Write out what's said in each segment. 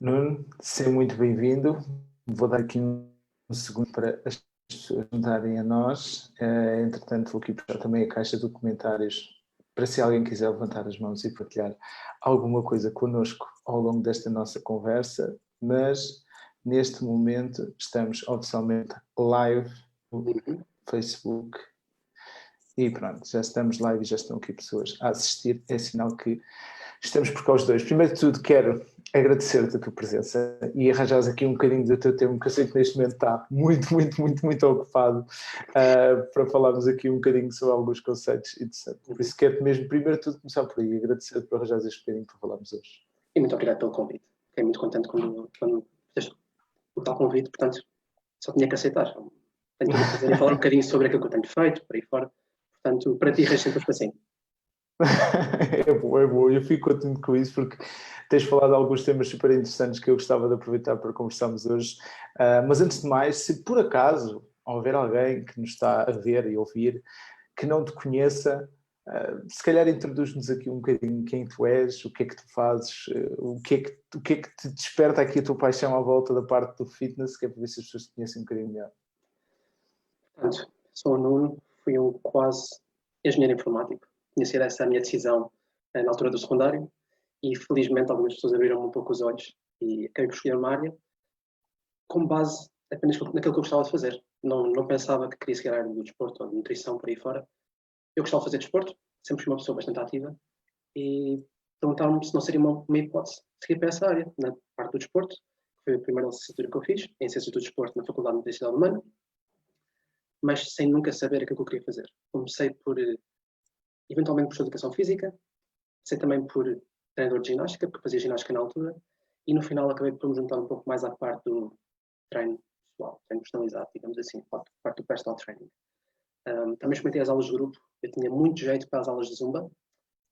Nuno, seja muito bem-vindo. Vou dar aqui um segundo para as pessoas juntarem a nós. Entretanto, vou aqui puxar também a caixa de comentários para se alguém quiser levantar as mãos e partilhar alguma coisa connosco ao longo desta nossa conversa, mas neste momento estamos oficialmente live no Facebook e pronto, já estamos live e já estão aqui pessoas a assistir. É sinal que estamos por cá os dois. Primeiro de tudo, quero agradecer-te a tua presença e arranjares aqui um bocadinho do teu tempo, que eu sei que neste momento está muito ocupado, para falarmos aqui um bocadinho sobre alguns conceitos interessantes. Por isso quero mesmo, primeiro de tudo, começar por aí, agradecer-te por arranjares este bocadinho para falarmos hoje. E muito obrigado pelo convite. Fiquei muito contente quando fizeste o tal convite, portanto, só tinha que aceitar. Tenho tudo a fazer e falar um bocadinho sobre aquilo que eu tenho feito, por aí fora. Portanto, para ti, resta sempre assim. É bom. Eu fico contente com isso porque tens falado de alguns temas super interessantes que eu gostava de aproveitar para conversarmos hoje. Mas antes de mais, se por acaso houver alguém que nos está a ver e ouvir que não te conheça, se calhar introduz-nos aqui um bocadinho quem tu és, o que é que tu fazes, o que é que te desperta aqui a tua paixão à volta da parte do fitness, que é para ver se as pessoas te conhecem um bocadinho melhor. Portanto, sou o Nuno, fui um quase engenheiro informático. Tinha sido essa a minha decisão na altura do secundário e felizmente algumas pessoas abriram um pouco os olhos e acabei por escolher uma área com base apenas naquilo que eu gostava de fazer. Não pensava que queria seguir a área do desporto ou de nutrição por aí fora. Eu gostava de fazer desporto, sempre fui uma pessoa bastante ativa e perguntaram-me se não seria uma hipótese seguir para essa área, na parte do desporto. Foi a primeira licenciatura que eu fiz, em Ciências do Desporto, na Faculdade de Universidade Humana, mas sem nunca saber aquilo que eu queria fazer. Comecei por, eventualmente, por educação física, comecei também por treinador de ginástica, porque fazia ginástica na altura, e no final acabei por me juntar um pouco mais à parte do treino pessoal, treino personalizado, digamos assim, a parte do personal training. Também experimentei as aulas de grupo, eu tinha muito jeito para as aulas de zumba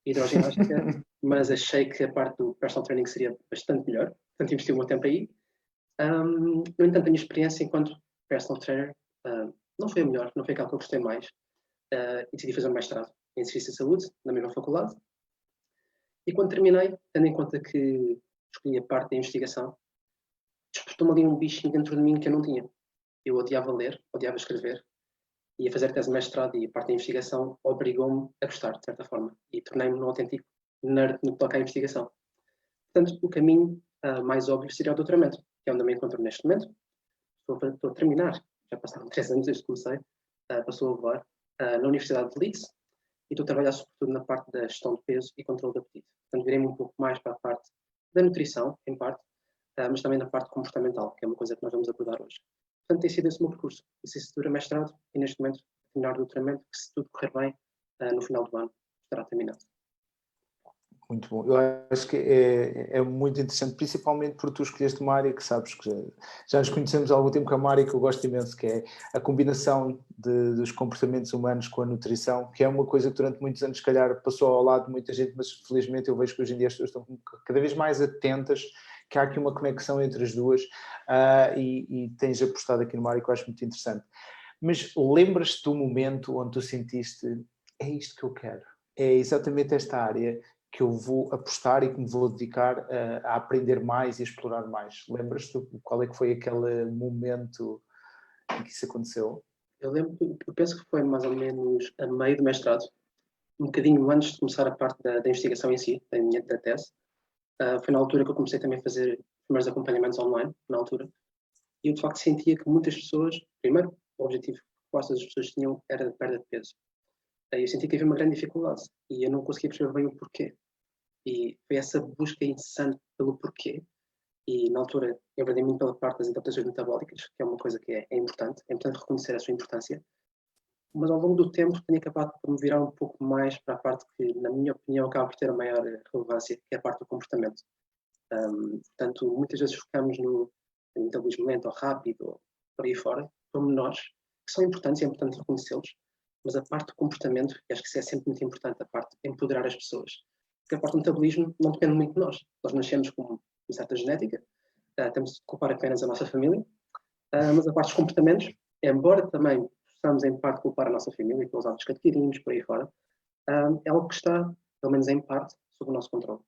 e hidroginástica, mas achei que a parte do personal training seria bastante melhor, portanto investi o meu tempo aí. No entanto, a minha experiência enquanto personal trainer não foi a melhor, não foi aquela que eu gostei mais, e decidi fazer um mestrado em Ciência de Saúde, na mesma faculdade. E quando terminei, tendo em conta que escolhi a parte da investigação, despertou-me ali um bichinho dentro de mim que eu não tinha. Eu odiava ler, odiava escrever, e a fazer tese de mestrado e a parte da investigação obrigou-me a gostar, de certa forma, e tornei-me um autêntico nerd no que toca à investigação. Portanto, o caminho mais óbvio seria o doutoramento, que é onde eu me encontro neste momento. Estou a terminar, já passaram 3 anos desde que comecei, passou a voar, na Universidade de Leeds, e estou a trabalhar sobretudo na parte da gestão de peso e controle de apetite. Portanto, virei-me um pouco mais para a parte da nutrição, em parte, mas também na parte comportamental, que é uma coisa que nós vamos abordar hoje. Portanto, tem sido esse o meu percurso. Licenciatura, mestrado e, neste momento, terminar o doutoramento, que se tudo correr bem, no final do ano estará terminado. Muito bom. Eu acho que é muito interessante, principalmente porque tu escolheste uma área que sabes que já nos conhecemos há algum tempo, que é uma área que eu gosto imenso, que é a combinação dos comportamentos humanos com a nutrição, que é uma coisa que durante muitos anos, se calhar, passou ao lado de muita gente, mas felizmente eu vejo que hoje em dia as pessoas estão cada vez mais atentas, que há aqui uma conexão entre as duas, e tens apostado aqui numa área que eu acho muito interessante. Mas lembras-te do momento onde tu sentiste, é isto que eu quero, é exatamente esta área que eu vou apostar e que me vou dedicar a aprender mais e a explorar mais? Lembras-te qual é que foi aquele momento em que isso aconteceu? Eu penso que foi mais ou menos a meio do mestrado, um bocadinho antes de começar a parte da investigação em si, da tese. Foi na altura que eu comecei também a fazer primeiros acompanhamentos online, na altura, e eu de facto sentia que muitas pessoas, primeiro, o objetivo que quase as pessoas tinham era de perda de peso. Eu senti que havia uma grande dificuldade e eu não conseguia perceber bem o porquê. E foi essa busca incessante pelo porquê. E na altura eu aprendi muito pela parte das adaptações metabólicas, que é uma coisa que é importante reconhecer a sua importância. Mas ao longo do tempo tenho acabado por me virar um pouco mais para a parte que, na minha opinião, acaba por ter a maior relevância, que é a parte do comportamento. Portanto, muitas vezes focamos no metabolismo lento ou rápido, ou por aí fora, pormenores, que são importantes e é importante reconhecê-los, mas a parte do comportamento, e acho que isso é sempre muito importante, a parte de empoderar as pessoas. Porque a parte do metabolismo não depende muito de nós. Nós nascemos com uma certa genética, temos de culpar apenas a nossa família, mas a parte dos comportamentos, embora também possamos em parte culpar a nossa família pelos hábitos que adquirimos, por aí fora, é algo que está, pelo menos em parte, sob o nosso controle.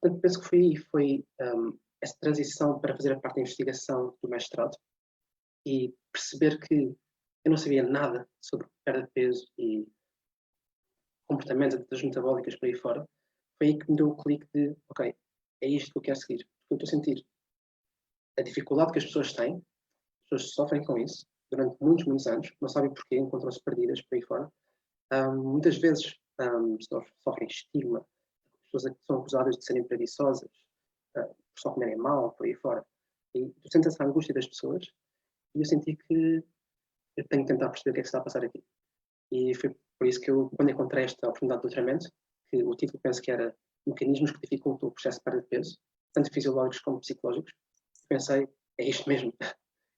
Portanto, penso que foi essa transição para fazer a parte da investigação do mestrado e perceber que eu não sabia nada sobre perda de peso e comportamento das metabólicas por aí fora. Foi aí que me deu o clique de, ok, é isto que eu quero seguir. Porque eu estou a sentir a dificuldade que as pessoas têm, as pessoas sofrem com isso durante muitos, muitos anos, não sabem porquê, encontram-se perdidas por aí fora. Muitas vezes sofrem estigma, pessoas que são acusadas de serem preguiçosas, por só comerem mal, por aí fora. E tu sentes essa angústia das pessoas e eu senti que eu tenho que tentar perceber o que é que está a passar aqui. E foi por isso que eu, quando encontrei esta oportunidade de doutoramento, que o título penso que era Mecanismos que dificultam o processo de perda de peso, tanto fisiológicos como psicológicos, pensei, é isto mesmo.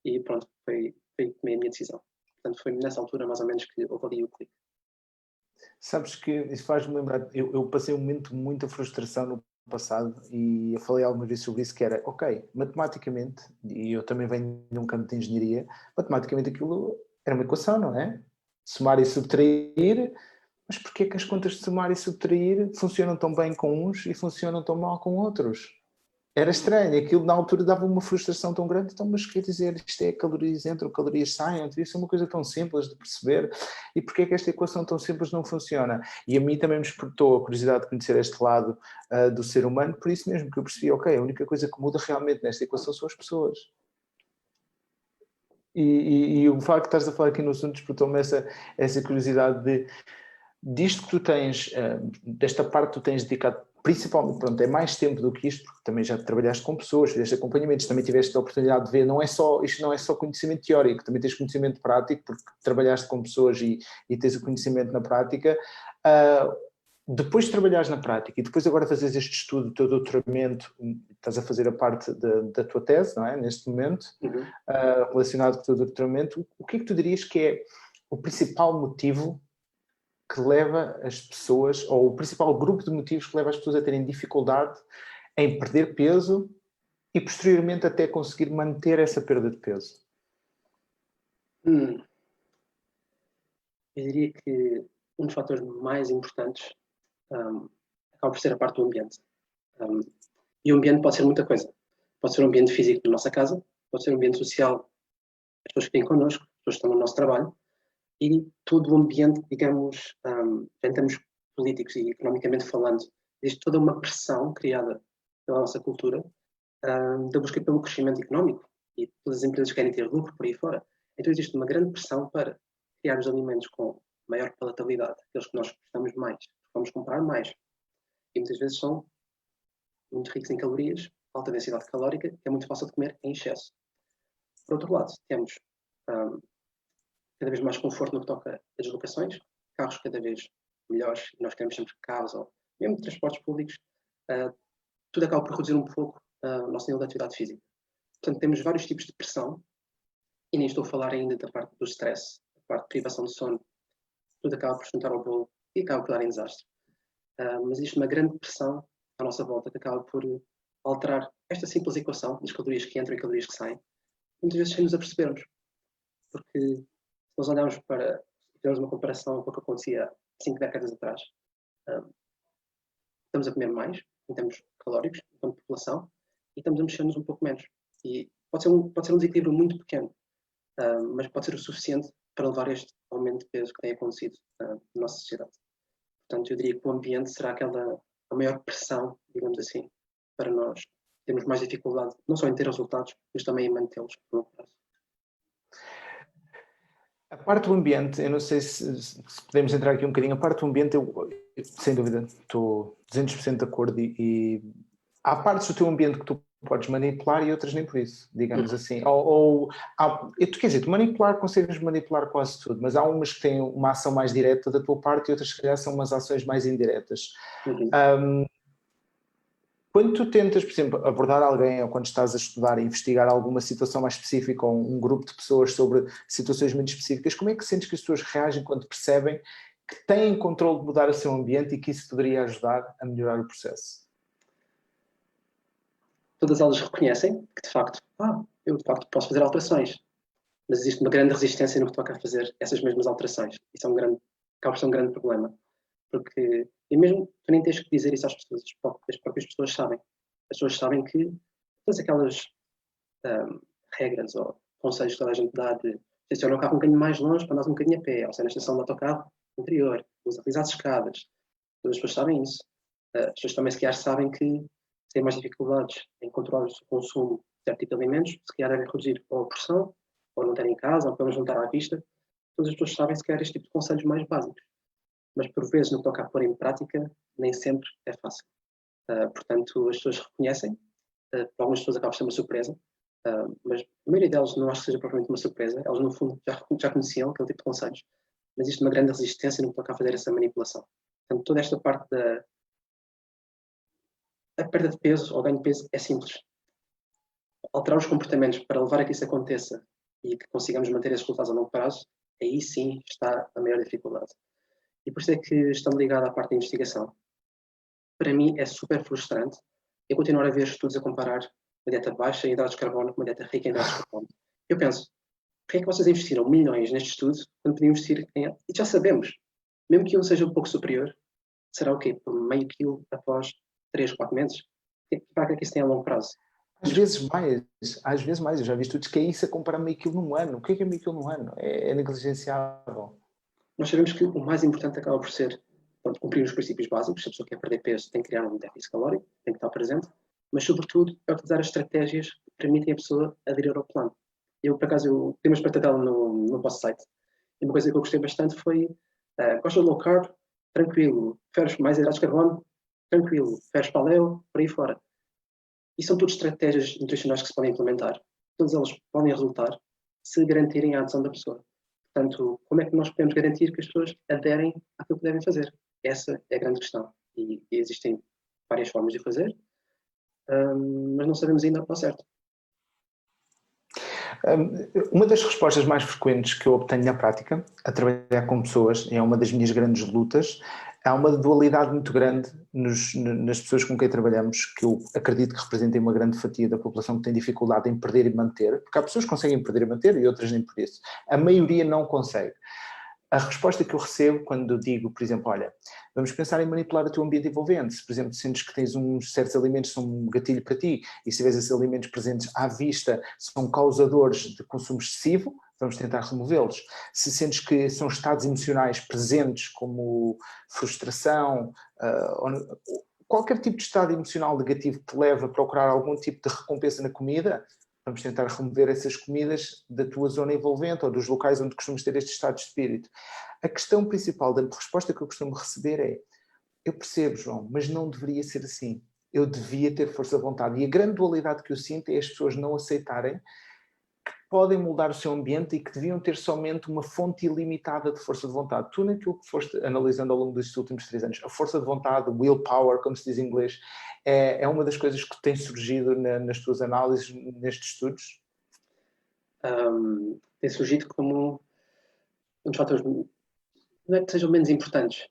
E pronto, foi a minha decisão. Portanto, foi nessa altura, mais ou menos, que houve ali o clique. Sabes que isso faz-me lembrar, eu passei um momento de muita frustração no passado e eu falei algumas vezes sobre isso, que era, ok, matematicamente, e eu também venho de um campo de engenharia, matematicamente aquilo era uma equação, não é? Somar e subtrair, mas porquê é que as contas de somar e subtrair funcionam tão bem com uns e funcionam tão mal com outros? Era estranho, aquilo na altura dava uma frustração tão grande, então, mas quer dizer, isto é calorias entram, calorias saem, isso é uma coisa tão simples de perceber, e porquê é que esta equação tão simples não funciona? E a mim também me despertou a curiosidade de conhecer este lado do ser humano, por isso mesmo que eu percebi, ok, a única coisa que muda realmente nesta equação são as pessoas. E o facto de estás a falar aqui no assunto despertou-me essa curiosidade disto que tu tens, desta parte que tu tens dedicado, principalmente, pronto, é mais tempo do que isto, porque também já trabalhaste com pessoas, fizeste acompanhamentos, também tiveste a oportunidade de ver, isto não é só conhecimento teórico, também tens conhecimento prático, porque trabalhaste com pessoas e tens o conhecimento na prática. Depois de trabalhares na prática e depois agora fazes este estudo, o teu doutoramento, estás a fazer a parte da tua tese, não é? Neste momento, relacionado com o teu doutoramento, o que é que tu dirias que é o principal motivo que leva as pessoas, ou o principal grupo de motivos que leva as pessoas a terem dificuldade em perder peso e posteriormente até conseguir manter essa perda de peso? Eu diria que um dos fatores mais importantes acaba por ser a parte do ambiente. E o ambiente pode ser muita coisa. Pode ser um ambiente físico da nossa casa, pode ser um ambiente social, as pessoas que vêm connosco, as pessoas que estão no nosso trabalho, e todo o ambiente, digamos, em termos políticos e economicamente falando, existe toda uma pressão criada pela nossa cultura da busca pelo crescimento económico e todas as empresas querem ter lucro por aí fora. Então existe uma grande pressão para criar os alimentos com maior palatabilidade, aqueles que nós gostamos mais, vamos comprar mais. E muitas vezes são muito ricos em calorias, alta densidade calórica, que é muito fácil de comer em excesso. Por outro lado, temos cada vez mais conforto no que toca a deslocações, carros cada vez melhores, nós queremos sempre carros ou mesmo transportes públicos, tudo acaba por reduzir um pouco o nosso nível de atividade física. Portanto, temos vários tipos de pressão, e nem estou a falar ainda da parte do stress, da parte de privação de sono, tudo acaba por juntar ao bolo e acaba por dar em desastre. Mas existe uma grande pressão à nossa volta que acaba por alterar esta simples equação das calorias que entram e calorias que saem, muitas vezes sem nos apercebermos. Porque se nós olharmos para, fizermos uma comparação com o que acontecia 5 décadas atrás, estamos a comer mais, em termos calóricos, enquanto população, e estamos a mexer-nos um pouco menos. E pode ser um desequilíbrio muito pequeno, mas pode ser o suficiente para levar este aumento de peso que tem acontecido na nossa sociedade. Portanto, eu diria que o ambiente será a maior pressão, digamos assim, para nós termos mais dificuldade, não só em ter resultados, mas também em mantê-los por longo prazo. A parte do ambiente, eu não sei se podemos entrar aqui um bocadinho, a parte do ambiente, eu sem dúvida estou 200% de acordo e há partes do teu ambiente que tu podes manipular e outras nem por isso, digamos assim. Quer dizer, tu consegues manipular quase tudo, mas há umas que têm uma ação mais direta da tua parte e outras que se calhar são umas ações mais indiretas. Quando tu tentas, por exemplo, abordar alguém ou quando estás a estudar e investigar alguma situação mais específica ou um grupo de pessoas sobre situações muito específicas, como é que sentes que as pessoas reagem quando percebem que têm controle de mudar o seu ambiente e que isso poderia ajudar a melhorar o processo? Todas elas reconhecem que, de facto, eu de facto posso fazer alterações, mas existe uma grande resistência no que toca a fazer essas mesmas alterações. Isso acaba por ser um grande problema, Porque, e mesmo tu nem tens que dizer isso às pessoas, as próprias pessoas sabem. As pessoas sabem que todas aquelas regras ou conselhos que toda a gente dá de estaciona o carro um bocadinho mais longe para andares um bocadinho a pé, ou seja, na estação do autocarro anterior, usa as escadas. Todas as pessoas sabem isso. As pessoas também, se calhar, sabem que têm mais dificuldades em controlar o consumo de certo tipo de alimentos, se calhar devem reduzir ou a porção, ou não ter em casa, ou pelo menos não ter à vista. Todas as pessoas sabem, se calhar, este tipo de conselhos mais básicos. Mas, por vezes, no que toca a pôr em prática, nem sempre é fácil. Portanto, as pessoas reconhecem, para algumas pessoas acaba por ser uma surpresa, mas a maioria delas não acho que seja propriamente uma surpresa. Elas, no fundo, já conheciam aquele tipo de conselhos, mas existe uma grande resistência no que toca a fazer essa manipulação. Portanto, toda esta parte da a perda de peso ou ganho de peso é simples. Alterar os comportamentos para levar a que isso aconteça e que consigamos manter esses resultados a longo prazo, aí sim está a maior dificuldade. E por isso é que, estando ligado à parte da investigação, para mim é super frustrante eu continuar a ver estudos a comparar uma dieta baixa em hidratos de carbono com uma dieta rica em hidratos de carbono. Eu penso, por que é que vocês investiram milhões neste estudo quando podiam investir em... E já sabemos, mesmo que um seja um pouco superior, será o quê? Por meio quilo após 3, 4 meses? Para que é que isso tem a longo prazo? Às vezes mais. Eu já vi estudos que é isso a comparar meio quilo num ano. O que é meio quilo num ano? É negligenciável. Nós sabemos que o mais importante acaba por ser cumprir os princípios básicos. Se a pessoa quer perder peso, tem que criar um déficit calórico, tem que estar presente, mas, sobretudo, é utilizar as estratégias que permitem a pessoa aderir ao plano. Eu, por acaso, tenho uma espreitadela no vosso site, e uma coisa que eu gostei bastante foi gosta de low carb? Tranquilo. Preferes mais hidratos de carbono? Tranquilo. Preferes paleo? Por aí fora. E são todas estratégias nutricionais que se podem implementar. Todas elas podem resultar se garantirem a adesão da pessoa. Portanto, como é que nós podemos garantir que as pessoas aderem àquilo que devem fazer? Essa é a grande questão. E existem várias formas de fazer, mas não sabemos ainda ao certo. Uma das respostas mais frequentes que eu obtenho na prática, a trabalhar com pessoas, é uma das minhas grandes lutas. Há uma dualidade muito grande nas pessoas com quem trabalhamos, que eu acredito que representem uma grande fatia da população que tem dificuldade em perder e manter, porque há pessoas que conseguem perder e manter e outras nem por isso. A maioria não consegue. A resposta que eu recebo quando digo, por exemplo, olha, vamos pensar em manipular o teu ambiente envolvente. Se, por exemplo, sentes que tens uns certos alimentos que são um gatilho para ti e se vês esses alimentos presentes à vista são causadores de consumo excessivo, vamos tentar removê-los. Se sentes que são estados emocionais presentes como frustração, qualquer tipo de estado emocional negativo que te leva a procurar algum tipo de recompensa na comida, vamos tentar remover essas comidas da tua zona envolvente ou dos locais onde costumas ter estes estados de espírito. A questão principal da resposta que eu costumo receber é: eu percebo, João, mas não deveria ser assim. Eu devia ter força de vontade. E a grande dualidade que eu sinto é as pessoas não aceitarem que podem mudar o seu ambiente e que deviam ter somente uma fonte ilimitada de força de vontade. Tu, naquilo que foste analisando ao longo destes últimos 3 anos, a força de vontade, willpower, como se diz em inglês, é uma das coisas que tem surgido nas tuas análises, nestes estudos? Tem surgido como um dos fatores, não é que sejam menos importantes,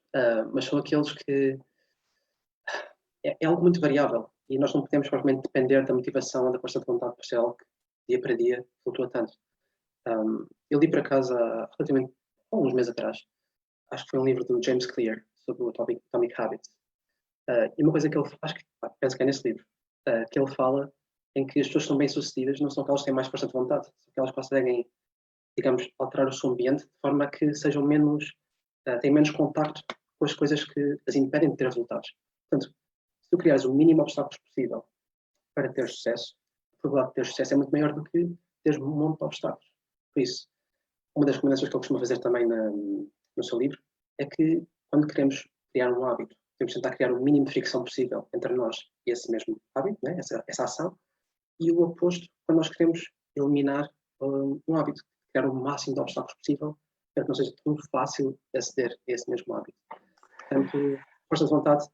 mas são aqueles que é algo muito variável e nós não podemos provavelmente depender da motivação ou da força de vontade para ser algo que dia para dia flutua tanto. Eu li por acaso há relativamente uns meses atrás, acho que foi um livro do James Clear sobre o Atomic Habits. E uma coisa que ele faz, penso que é nesse livro, que ele fala em que as pessoas são bem-sucedidas não são aquelas que têm mais força de vontade, são aquelas que conseguem, digamos, alterar o seu ambiente de forma a que sejam menos, têm menos contacto com as coisas que as impedem de ter resultados. Portanto, se tu criares o mínimo de obstáculos possível para ter sucesso, a probabilidade de ter sucesso é muito maior do que teres um monte de obstáculos. Por isso, uma das recomendações que ele costuma fazer também no seu livro é que, quando queremos criar um hábito, temos de tentar criar o mínimo de fricção possível entre nós e esse mesmo hábito, né? essa ação, e o oposto, quando nós queremos eliminar um hábito, criar o máximo de obstáculos possível para que não seja tão fácil aceder a esse mesmo hábito. Portanto, força de vontade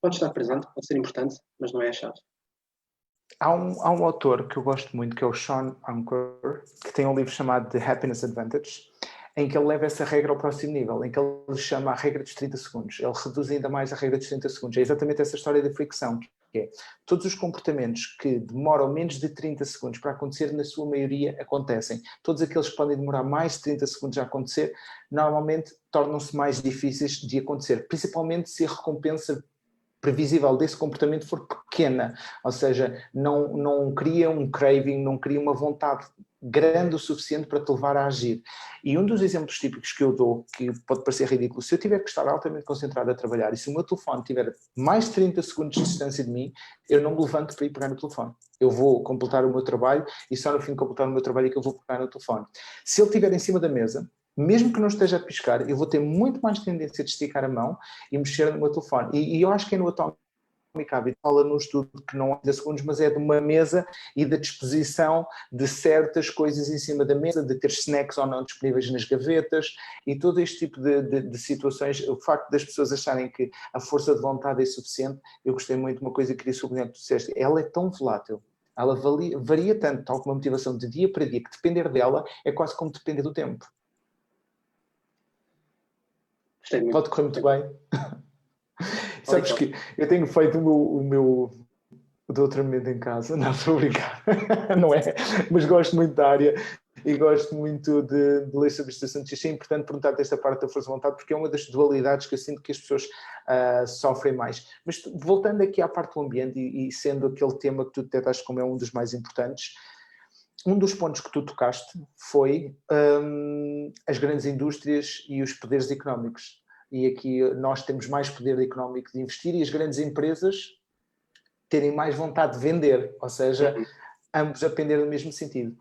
pode estar presente, pode ser importante, mas não é a chave. Há um autor que eu gosto muito, que é o Sean Anker, que tem um livro chamado The Happiness Advantage, em que ele leva essa regra ao próximo nível, em que ele chama a regra dos 30 segundos. Ele reduz ainda mais a regra dos 30 segundos. É exatamente essa história da fricção. que é, todos os comportamentos que demoram menos de 30 segundos para acontecer, na sua maioria acontecem. Todos aqueles que podem demorar mais de 30 segundos a acontecer, normalmente tornam-se mais difíceis de acontecer, principalmente se a recompensa previsível desse comportamento for pequena, ou seja, não cria um craving, não cria uma vontade grande o suficiente para te levar a agir. E um dos exemplos típicos que eu dou, que pode parecer ridículo, se eu tiver que estar altamente concentrado a trabalhar e se o meu telefone tiver mais de 30 segundos de distância de mim, eu não me levanto para ir pegar no telefone. Eu vou completar o meu trabalho e só no fim de completar o meu trabalho é que eu vou pegar no telefone. Se ele estiver em cima da mesa, mesmo que não esteja a piscar, eu vou ter muito mais tendência de esticar a mão e mexer no meu telefone. E eu acho que é no Atomic Habits, fala num estudo que não é de segundos, mas é de uma mesa e da disposição de certas coisas em cima da mesa, de ter snacks ou não disponíveis nas gavetas e todo este tipo de situações. O facto das pessoas acharem que a força de vontade é suficiente, eu gostei muito de uma coisa que queria sublinhar que tu disseste, ela é tão volátil. Ela varia tanto, tal como a motivação de dia para dia, que depender dela é quase como depender do tempo. Pode correr muito bem. Sabes que eu tenho feito o meu doutoramento em casa, não estou a brincar, não é? Mas gosto muito da área e gosto muito de ler sobre este assunto. Achei importante perguntar-te esta parte da força de vontade, porque é uma das dualidades que eu sinto que as pessoas sofrem mais. Mas voltando aqui à parte do ambiente e sendo aquele tema que tu detectaste como é um dos mais importantes, um dos pontos que tu tocaste foi as grandes indústrias e os poderes económicos. E aqui nós temos mais poder económico de investir e as grandes empresas terem mais vontade de vender, ou seja, ambos a pender no mesmo sentido.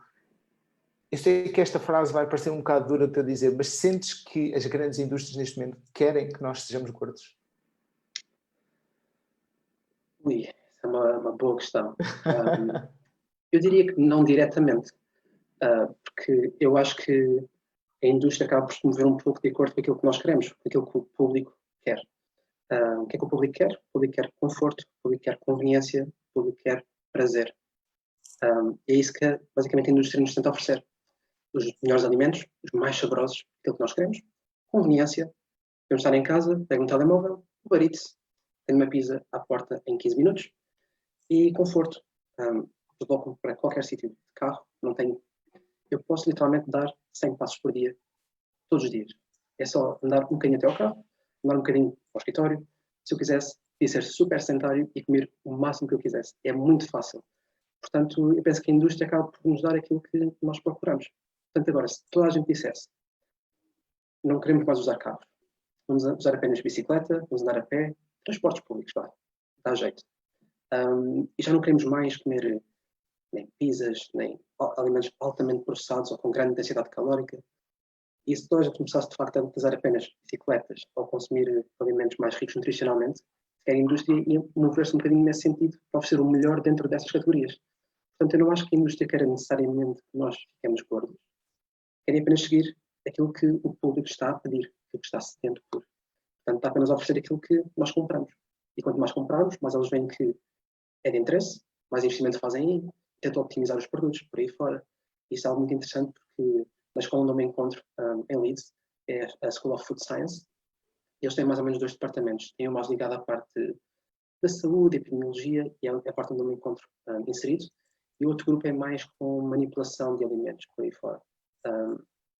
Eu sei que esta frase vai parecer um bocado dura para dizer, mas sentes que as grandes indústrias neste momento querem que nós sejamos gordos? Essa é uma boa questão. Eu diria que não diretamente, porque eu acho que a indústria acaba por se mover um pouco de acordo com aquilo que nós queremos, com aquilo que o público quer. O que é que o público quer? O público quer conforto, o público quer conveniência, o público quer prazer. É isso que basicamente a indústria nos tenta oferecer. Os melhores alimentos, os mais saborosos, aquilo que nós queremos. Conveniência. Podemos estar em casa, pego um telemóvel, Uber Eats, tenho uma pizza à porta em 15 minutos. E conforto. Desloco para qualquer sítio de carro, não tenho. Eu posso literalmente dar 100 passos por dia, todos os dias. É só andar um bocadinho até ao carro, andar um bocadinho ao escritório. Se eu quisesse, podia ser super sedentário e comer o máximo que eu quisesse. É muito fácil. Portanto, eu penso que a indústria acaba por nos dar aquilo que nós procuramos. Portanto, agora, se toda a gente dissesse não queremos mais usar carros, vamos usar apenas bicicleta, vamos andar a pé, transportes públicos, dá jeito. E já não queremos mais comer nem pizzas, nem alimentos altamente processados ou com grande densidade calórica. E se toda a gente começasse, de facto, a utilizar apenas bicicletas ou consumir alimentos mais ricos nutricionalmente, a indústria ia mover-se um bocadinho nesse sentido, para oferecer o melhor dentro dessas categorias. Portanto, eu não acho que a indústria queira necessariamente que nós fiquemos gordos. Querem apenas seguir aquilo que o público está a pedir, aquilo que está sedento por. Portanto, está apenas a oferecer aquilo que nós compramos. E quanto mais compramos, mais eles veem que é de interesse, mais investimento fazem aí, tentam optimizar os produtos por aí fora. Isso é algo muito interessante porque na escola onde eu me encontro, em Leeds, é a School of Food Science. Eles têm mais ou menos 2 departamentos. Tem um mais ligado à parte da saúde, epidemiologia, e é a parte onde eu me encontro inserido. E o outro grupo é mais com manipulação de alimentos por aí fora.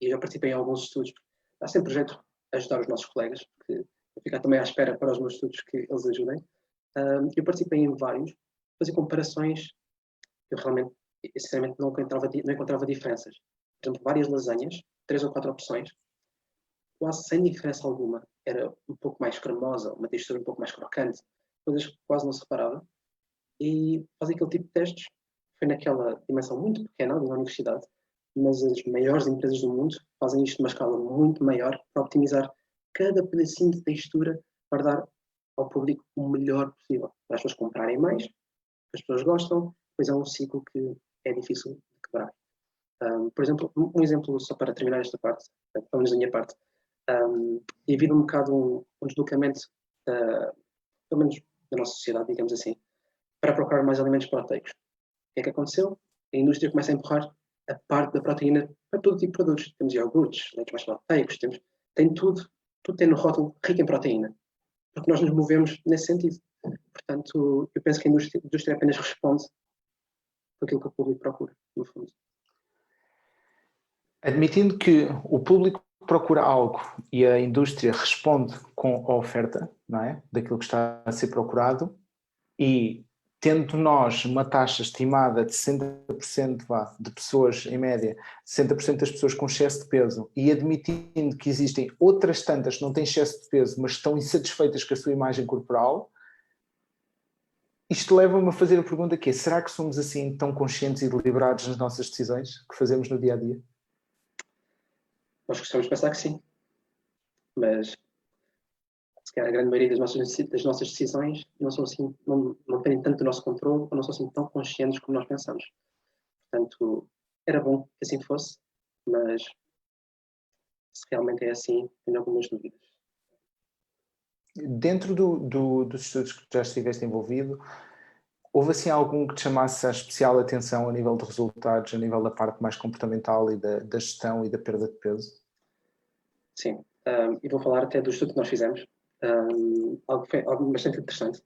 E eu já participei em alguns estudos. Há sempre jeito de ajudar os nossos colegas, porque eu fico também à espera para os meus estudos que eles ajudem. Eu participei em vários, fazer comparações. Eu realmente, sinceramente, não encontrava diferenças. Por exemplo, várias lasanhas, 3 ou 4 opções, quase sem diferença alguma. Era um pouco mais cremosa, uma textura um pouco mais crocante, coisas que quase não se reparava. E fazer aquele tipo de testes foi naquela dimensão muito pequena, ali na universidade, mas as maiores empresas do mundo fazem isto numa escala muito maior para optimizar cada pedacinho de textura para dar ao público o melhor possível, para as pessoas comprarem mais, as pessoas gostam, pois é um ciclo que é difícil de quebrar. Por exemplo, um exemplo só para terminar esta parte, pelo menos da minha parte, e havido um bocado um deslocamento, pelo menos da nossa sociedade, digamos assim, para procurar mais alimentos proteicos. O que é que aconteceu? A indústria começa a empurrar a parte da proteína para todo tipo de produtos. Temos iogurtes, leites mais proteicos, tem tudo tem no rótulo rico em proteína. Porque nós nos movemos nesse sentido. Portanto, eu penso que a indústria apenas responde por aquilo que o público procura, no fundo. Admitindo que o público procura algo e a indústria responde com a oferta, não é? Daquilo que está a ser procurado, e tendo nós uma taxa estimada de 60% de pessoas, em média, 60% das pessoas com excesso de peso, e admitindo que existem outras tantas que não têm excesso de peso, mas estão insatisfeitas com a sua imagem corporal, isto leva-me a fazer a pergunta que é: será que somos assim tão conscientes e deliberados nas nossas decisões que fazemos no dia-a-dia? Nós gostamos de pensar que sim, mas se calhar a grande maioria das nossas decisões não são assim, não dependem tanto do nosso controle, ou não são assim tão conscientes como nós pensamos. Portanto, era bom que assim fosse, mas se realmente é assim, tenho algumas dúvidas. Dentro dos estudos que já estiveste envolvido, houve assim algum que te chamasse a especial atenção a nível de resultados, a nível da parte mais comportamental e da gestão e da perda de peso? Sim, e vou falar até do estudo que nós fizemos, algo bastante interessante.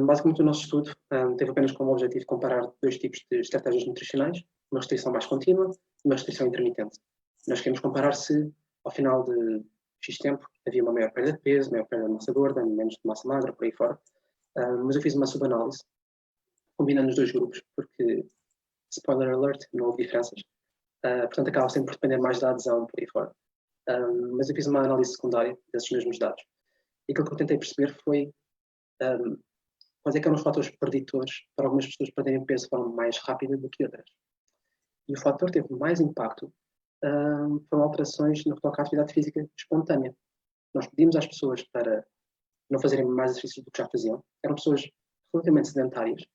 Basicamente, o nosso estudo teve apenas como objetivo comparar dois tipos de estratégias nutricionais, uma restrição mais contínua e uma restrição intermitente. Nós queremos comparar se, ao final de X tempo, havia uma maior perda de peso, maior perda de massa gorda, menos de massa magra, por aí fora. Mas eu fiz uma subanálise, combinando os dois grupos, porque, spoiler alert, não houve diferenças. Portanto, acaba sempre por depender mais da adesão, por aí fora. Mas eu fiz uma análise secundária desses mesmos dados. E aquilo que eu tentei perceber foi quais é que eram os fatores preditores para algumas pessoas perderem peso de forma mais rápida do que outras. E o fator que teve mais impacto foram alterações no que toca à atividade física espontânea. Nós pedimos às pessoas para não fazerem mais exercícios do que já faziam. Eram pessoas relativamente sedentárias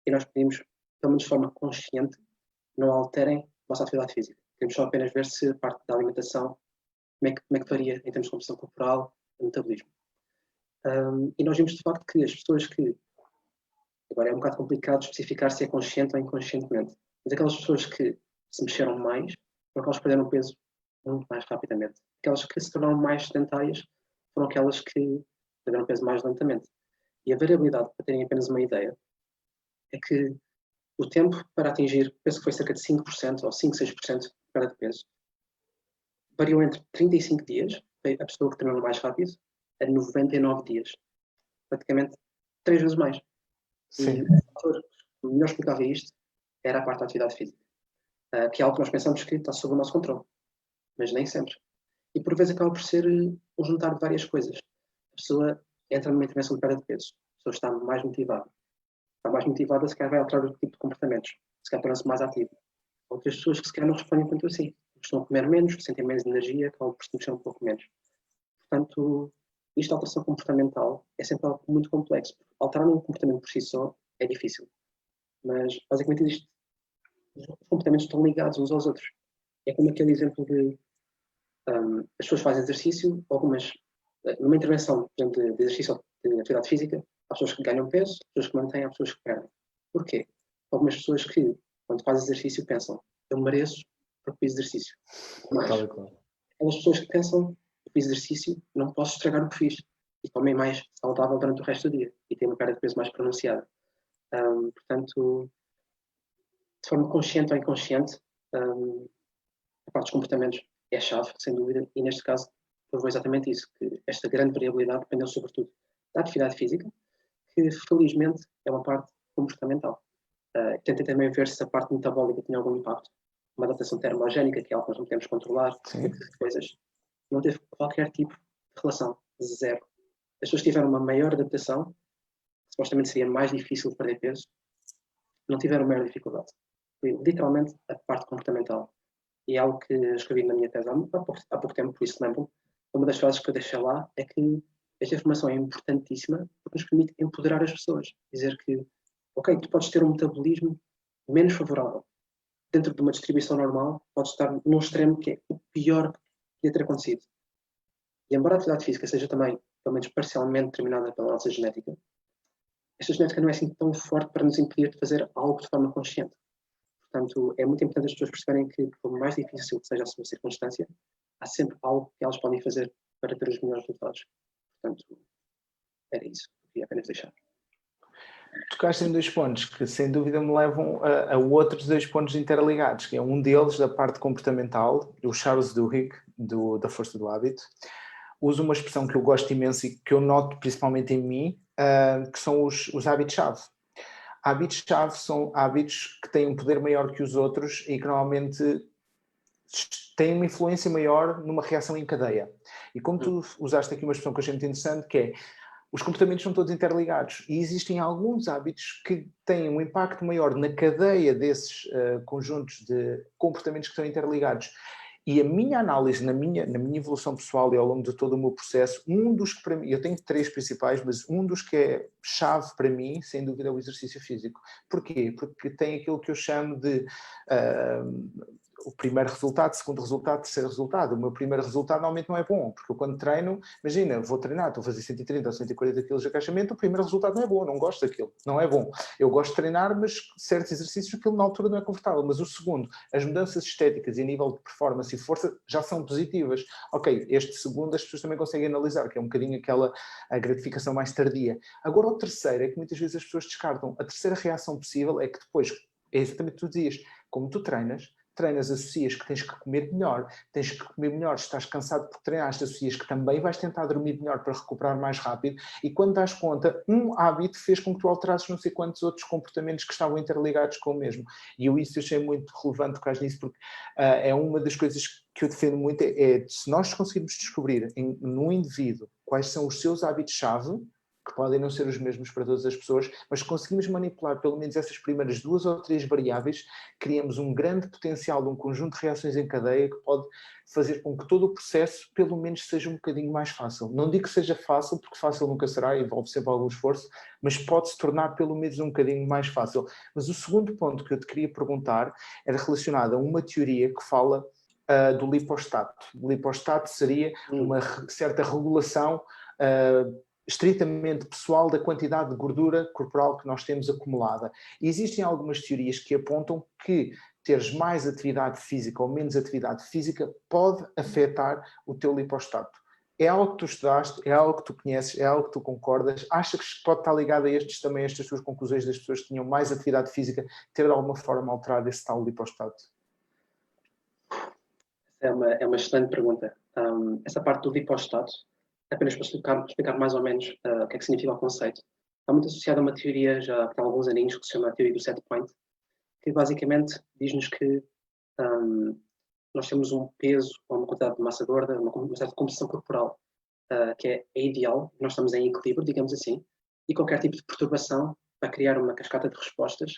e nós pedimos, pelo menos de forma consciente, não alterem a vossa atividade física. Queremos só apenas ver se a parte da alimentação, como é que varia em termos de composição corporal e metabolismo. E nós vimos de facto que as pessoas que, agora é um bocado complicado especificar se é consciente ou inconscientemente, mas aquelas pessoas que se mexeram mais, foram aquelas que perderam peso muito mais rapidamente. Aquelas que se tornaram mais sedentárias foram aquelas que perderam peso mais lentamente. E a variabilidade, para terem apenas uma ideia, é que o tempo para atingir, penso que foi cerca de 5% ou 5, 6% de perda de peso, variou entre 35 dias, a pessoa que treinou mais rápido, a 99 dias. Praticamente 3 vezes mais. Sim. E o fator que melhor explicava isto era a parte da atividade física, que é algo que nós pensamos que está sob o nosso controle, mas nem sempre. E por vezes acaba por ser um juntar de várias coisas. A pessoa entra numa intervenção de perda de peso, a pessoa está mais motivada. Está mais motivada, se calhar vai alterar o tipo de comportamentos, se calhar torna-se mais ativo. Outras pessoas que se calhar não respondem tanto assim, estão a comer menos, sentem menos energia, acabam por se mexer um pouco menos. Portanto, isto, alteração comportamental, é sempre algo muito complexo. Alterar um comportamento por si só é difícil. Mas, basicamente, os comportamentos estão ligados uns aos outros. É como aquele exemplo de as pessoas fazem exercício, algumas, numa intervenção, por exemplo, de exercício de atividade física, há pessoas que ganham peso, há pessoas que mantêm, há pessoas que perdem. Porquê? Algumas pessoas que, quando fazem exercício, pensam: eu mereço porque fiz exercício. Mas, aquelas pessoas que pensam: eu fiz exercício, não posso estragar o que fiz. E comem mais saudável durante o resto do dia. E têm uma perda de peso mais pronunciada. Portanto, de forma consciente ou inconsciente, a parte dos comportamentos é a chave, sem dúvida, e neste caso provou exatamente isso, que esta grande variabilidade dependeu sobretudo da atividade física, que felizmente é uma parte comportamental. Tentei também ver se a parte metabólica tinha algum impacto, uma adaptação termogénica, que é algo que nós não podemos controlar, coisas. Não teve qualquer tipo de relação, zero. As pessoas tiveram uma maior adaptação, supostamente seria mais difícil de perder peso, não tiveram maior dificuldade. Foi literalmente a parte comportamental. E é algo que escrevi na minha tese há pouco tempo, por isso lembro-me. Uma das frases que eu deixei lá é que esta informação é importantíssima porque nos permite empoderar as pessoas. Dizer que, ok, tu podes ter um metabolismo menos favorável. Dentro de uma distribuição normal, podes estar num extremo que é o pior que podia ter acontecido. E embora a atividade física seja também, pelo menos parcialmente, determinada pela nossa genética, esta genética não é assim tão forte para nos impedir de fazer algo de forma consciente. Portanto, é muito importante as pessoas perceberem que, por mais difícil que seja a sua circunstância, há sempre algo que elas podem fazer para ter os melhores resultados. Portanto, era isso. queria apenas deixar. Tocaste em 2 pontos que, sem dúvida, me levam a outros 2 pontos interligados, que é um deles da parte comportamental, o Charles Duhigg, da Força do Hábito, usa uma expressão que eu gosto imenso e que eu noto principalmente em mim, que são os hábitos-chave. Hábitos-chave são hábitos que têm um poder maior que os outros e que normalmente têm uma influência maior numa reação em cadeia. E como tu usaste aqui uma expressão que eu achei muito interessante, que é os comportamentos são todos interligados e existem alguns hábitos que têm um impacto maior na cadeia desses conjuntos de comportamentos que estão interligados. E a minha análise, na minha evolução pessoal e ao longo de todo o meu processo, um dos que para mim, eu tenho 3 principais, mas um dos que é chave para mim, sem dúvida, é o exercício físico. Porquê? Porque tem aquilo que eu chamo de o primeiro resultado, segundo resultado, terceiro resultado. O meu primeiro resultado normalmente não é bom, porque eu quando treino, imagina, vou treinar, estou a fazer 130 ou 140 kg de agachamento, o primeiro resultado não é bom, não gosto daquilo, não é bom. Eu gosto de treinar, mas certos exercícios aquilo na altura não é confortável. Mas o segundo, as mudanças estéticas e a nível de performance e força já são positivas. Ok, este segundo as pessoas também conseguem analisar, que é um bocadinho a gratificação mais tardia. Agora o terceiro é que muitas vezes as pessoas descartam. A terceira reação possível é que depois, é exatamente o que tu dizias, como tu treinas, associas que tens que comer melhor, estás cansado porque treinaste, associas que também vais tentar dormir melhor para recuperar mais rápido e quando das conta, um hábito fez com que tu alterasses não sei quantos outros comportamentos que estavam interligados com o mesmo. E eu isso achei muito relevante por causa disso, porque é uma das coisas que eu defendo muito, se nós conseguirmos descobrir num indivíduo quais são os seus hábitos-chave, que podem não ser os mesmos para todas as pessoas, mas conseguimos manipular pelo menos essas primeiras 2 ou 3 variáveis, criamos um grande potencial de um conjunto de reações em cadeia que pode fazer com que todo o processo pelo menos seja um bocadinho mais fácil. Não digo que seja fácil, porque fácil nunca será, envolve sempre algum esforço, mas pode se tornar pelo menos um bocadinho mais fácil. Mas o segundo ponto que eu te queria perguntar era relacionado a uma teoria que fala do lipostato. O lipostato seria uma certa regulação estritamente pessoal da quantidade de gordura corporal que nós temos acumulada. E existem algumas teorias que apontam que teres mais atividade física ou menos atividade física pode afetar o teu lipostato. É algo que tu estudaste, é algo que tu conheces, é algo que tu concordas? Achas que pode estar ligado a estas tuas conclusões das pessoas que tinham mais atividade física, ter de alguma forma alterado esse tal lipostato? É uma excelente pergunta. Essa parte do lipostato, apenas para explicar mais ou menos o que é que significa o conceito. Está muito associado a uma teoria já há alguns aninhos que se chama a teoria do set point, que basicamente diz-nos que nós temos um peso ou uma quantidade de massa gorda, uma certa composição corporal que é ideal, nós estamos em equilíbrio, digamos assim, e qualquer tipo de perturbação vai criar uma cascata de respostas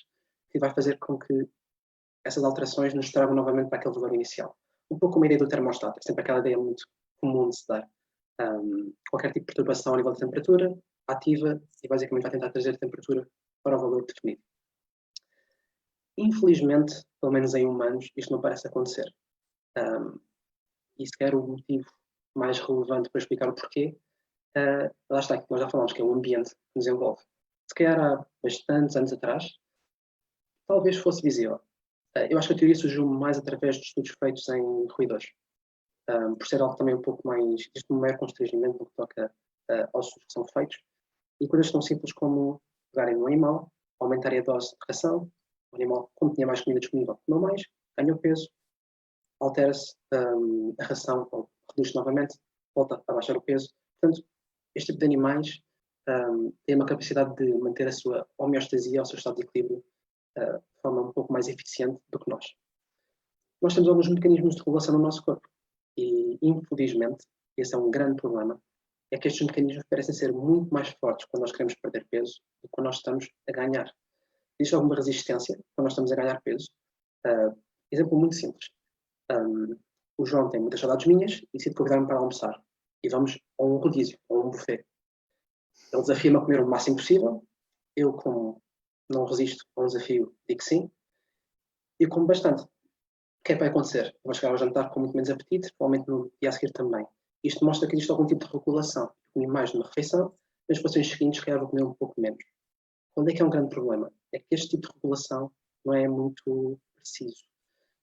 que vai fazer com que essas alterações nos tragam novamente para aquele valor inicial. Um pouco como a ideia do termostato, é sempre aquela ideia muito comum de se dar. Qualquer tipo de perturbação a nível de temperatura, ativa e basicamente vai tentar trazer a temperatura para o valor definido. Infelizmente, pelo menos em humanos, isto não parece acontecer. E se quer o motivo mais relevante para explicar o porquê, lá está, que nós já falamos, que é o ambiente que nos envolve. Se calhar há bastantes anos atrás, talvez fosse visível. Eu acho que a teoria surgiu mais através de estudos feitos em roedores. Por ser algo também um pouco mais, existe um maior constrangimento no que toca aos estudos que são feitos, e coisas tão simples como pegarem no animal, aumentarem a dose de ração, o animal, como tinha mais comida disponível, comeu mais, ganhou peso, altera-se a ração, ou reduz novamente, volta a baixar o peso. Portanto, este tipo de animais tem uma capacidade de manter a sua homeostasia, o seu estado de equilíbrio, de forma um pouco mais eficiente do que nós. Nós temos alguns mecanismos de regulação no nosso corpo e, infelizmente, esse é um grande problema, é que estes mecanismos parecem ser muito mais fortes quando nós queremos perder peso do que quando nós estamos a ganhar. Existe alguma resistência quando nós estamos a ganhar peso. Exemplo muito simples. O João tem muitas saudades minhas e decide convidar-me para almoçar. E vamos a um rodízio, a um buffet. Ele desafia-me a comer o máximo possível. Eu, como não resisto a um desafio, digo que sim. E como bastante. O que é que vai acontecer? Eu vou chegar ao jantar com muito menos apetite, provavelmente no dia a seguir também. Isto mostra que existe algum tipo de regulação. Eu comi mais numa refeição, nas refeições seguintes, se calhar vou comer um pouco menos. Onde é que é um grande problema? É que este tipo de regulação não é muito preciso.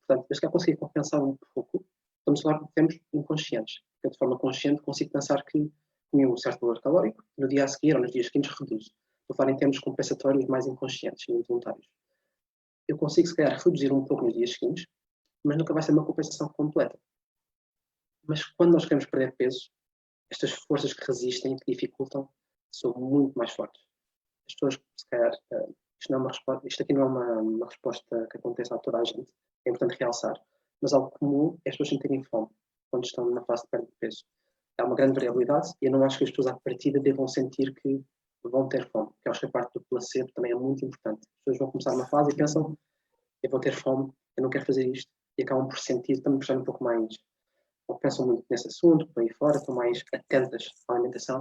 Portanto, eu se calhar consegui compensar um pouco, estamos lá, temos inconscientes. Porque de forma consciente consigo pensar que comi um certo valor calórico, no dia a seguir ou nos dias seguintes reduzo. Estou a falar em termos compensatórios mais inconscientes e involuntários. Eu consigo, se calhar, reduzir um pouco nos dias seguintes, mas nunca vai ser uma compensação completa. Mas quando nós queremos perder peso, estas forças que resistem e que dificultam são muito mais fortes. As pessoas, se calhar, isto aqui não é uma resposta que acontece a toda a gente, é importante realçar, mas algo comum é as pessoas sentirem fome quando estão numa fase de perda de peso. Há uma grande variabilidade e eu não acho que as pessoas à partida devam sentir que vão ter fome, porque eu acho que a parte do placebo também é muito importante. As pessoas vão começar uma fase e pensam, eu vou ter fome, eu não quero fazer isto, e acabam por sentir, também por estar um pouco mais, ou pensam muito nesse assunto, por aí fora, estão mais atentas à alimentação,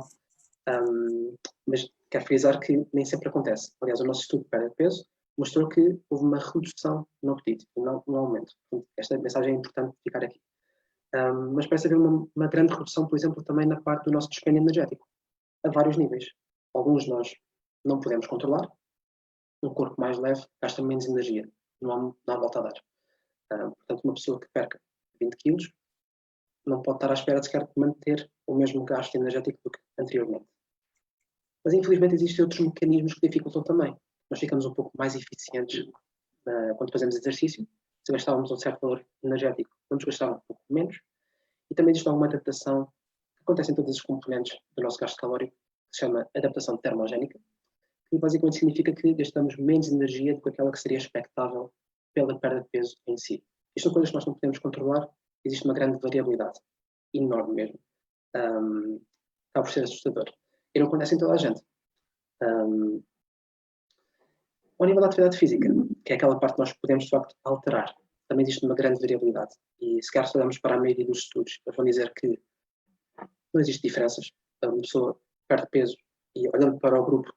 mas quero frisar que nem sempre acontece. Aliás, o nosso estudo de perda de peso mostrou que houve uma redução no apetite, não um aumento. Portanto, esta mensagem é importante ficar aqui. Mas parece haver uma grande redução, por exemplo, também na parte do nosso dispêndio energético, a vários níveis. Alguns nós não podemos controlar. Um corpo mais leve gasta menos energia, não há volta a dar. Portanto, uma pessoa que perca 20 quilos não pode estar à espera de sequer manter o mesmo gasto energético do que anteriormente. Mas, infelizmente, existem outros mecanismos que dificultam também. Nós ficamos um pouco mais eficientes quando fazemos exercício. Se gastávamos um certo valor energético, vamos gastar um pouco menos. E também existe alguma adaptação que acontece em todos os componentes do nosso gasto calórico, que se chama adaptação termogénica, que basicamente significa que gastamos menos energia do que aquela que seria expectável pela perda de peso em si. Isto são coisas que nós não podemos controlar, existe uma grande variabilidade, enorme mesmo. Acaba por ser assustador. E não acontece em toda a gente. Ao nível da atividade física, que é aquela parte que nós podemos, de facto, alterar, também existe uma grande variabilidade. E se calhar, se olharmos para a maioria dos estudos, eles vão dizer que não existem diferenças. Uma pessoa perde peso e, olhando para o grupo,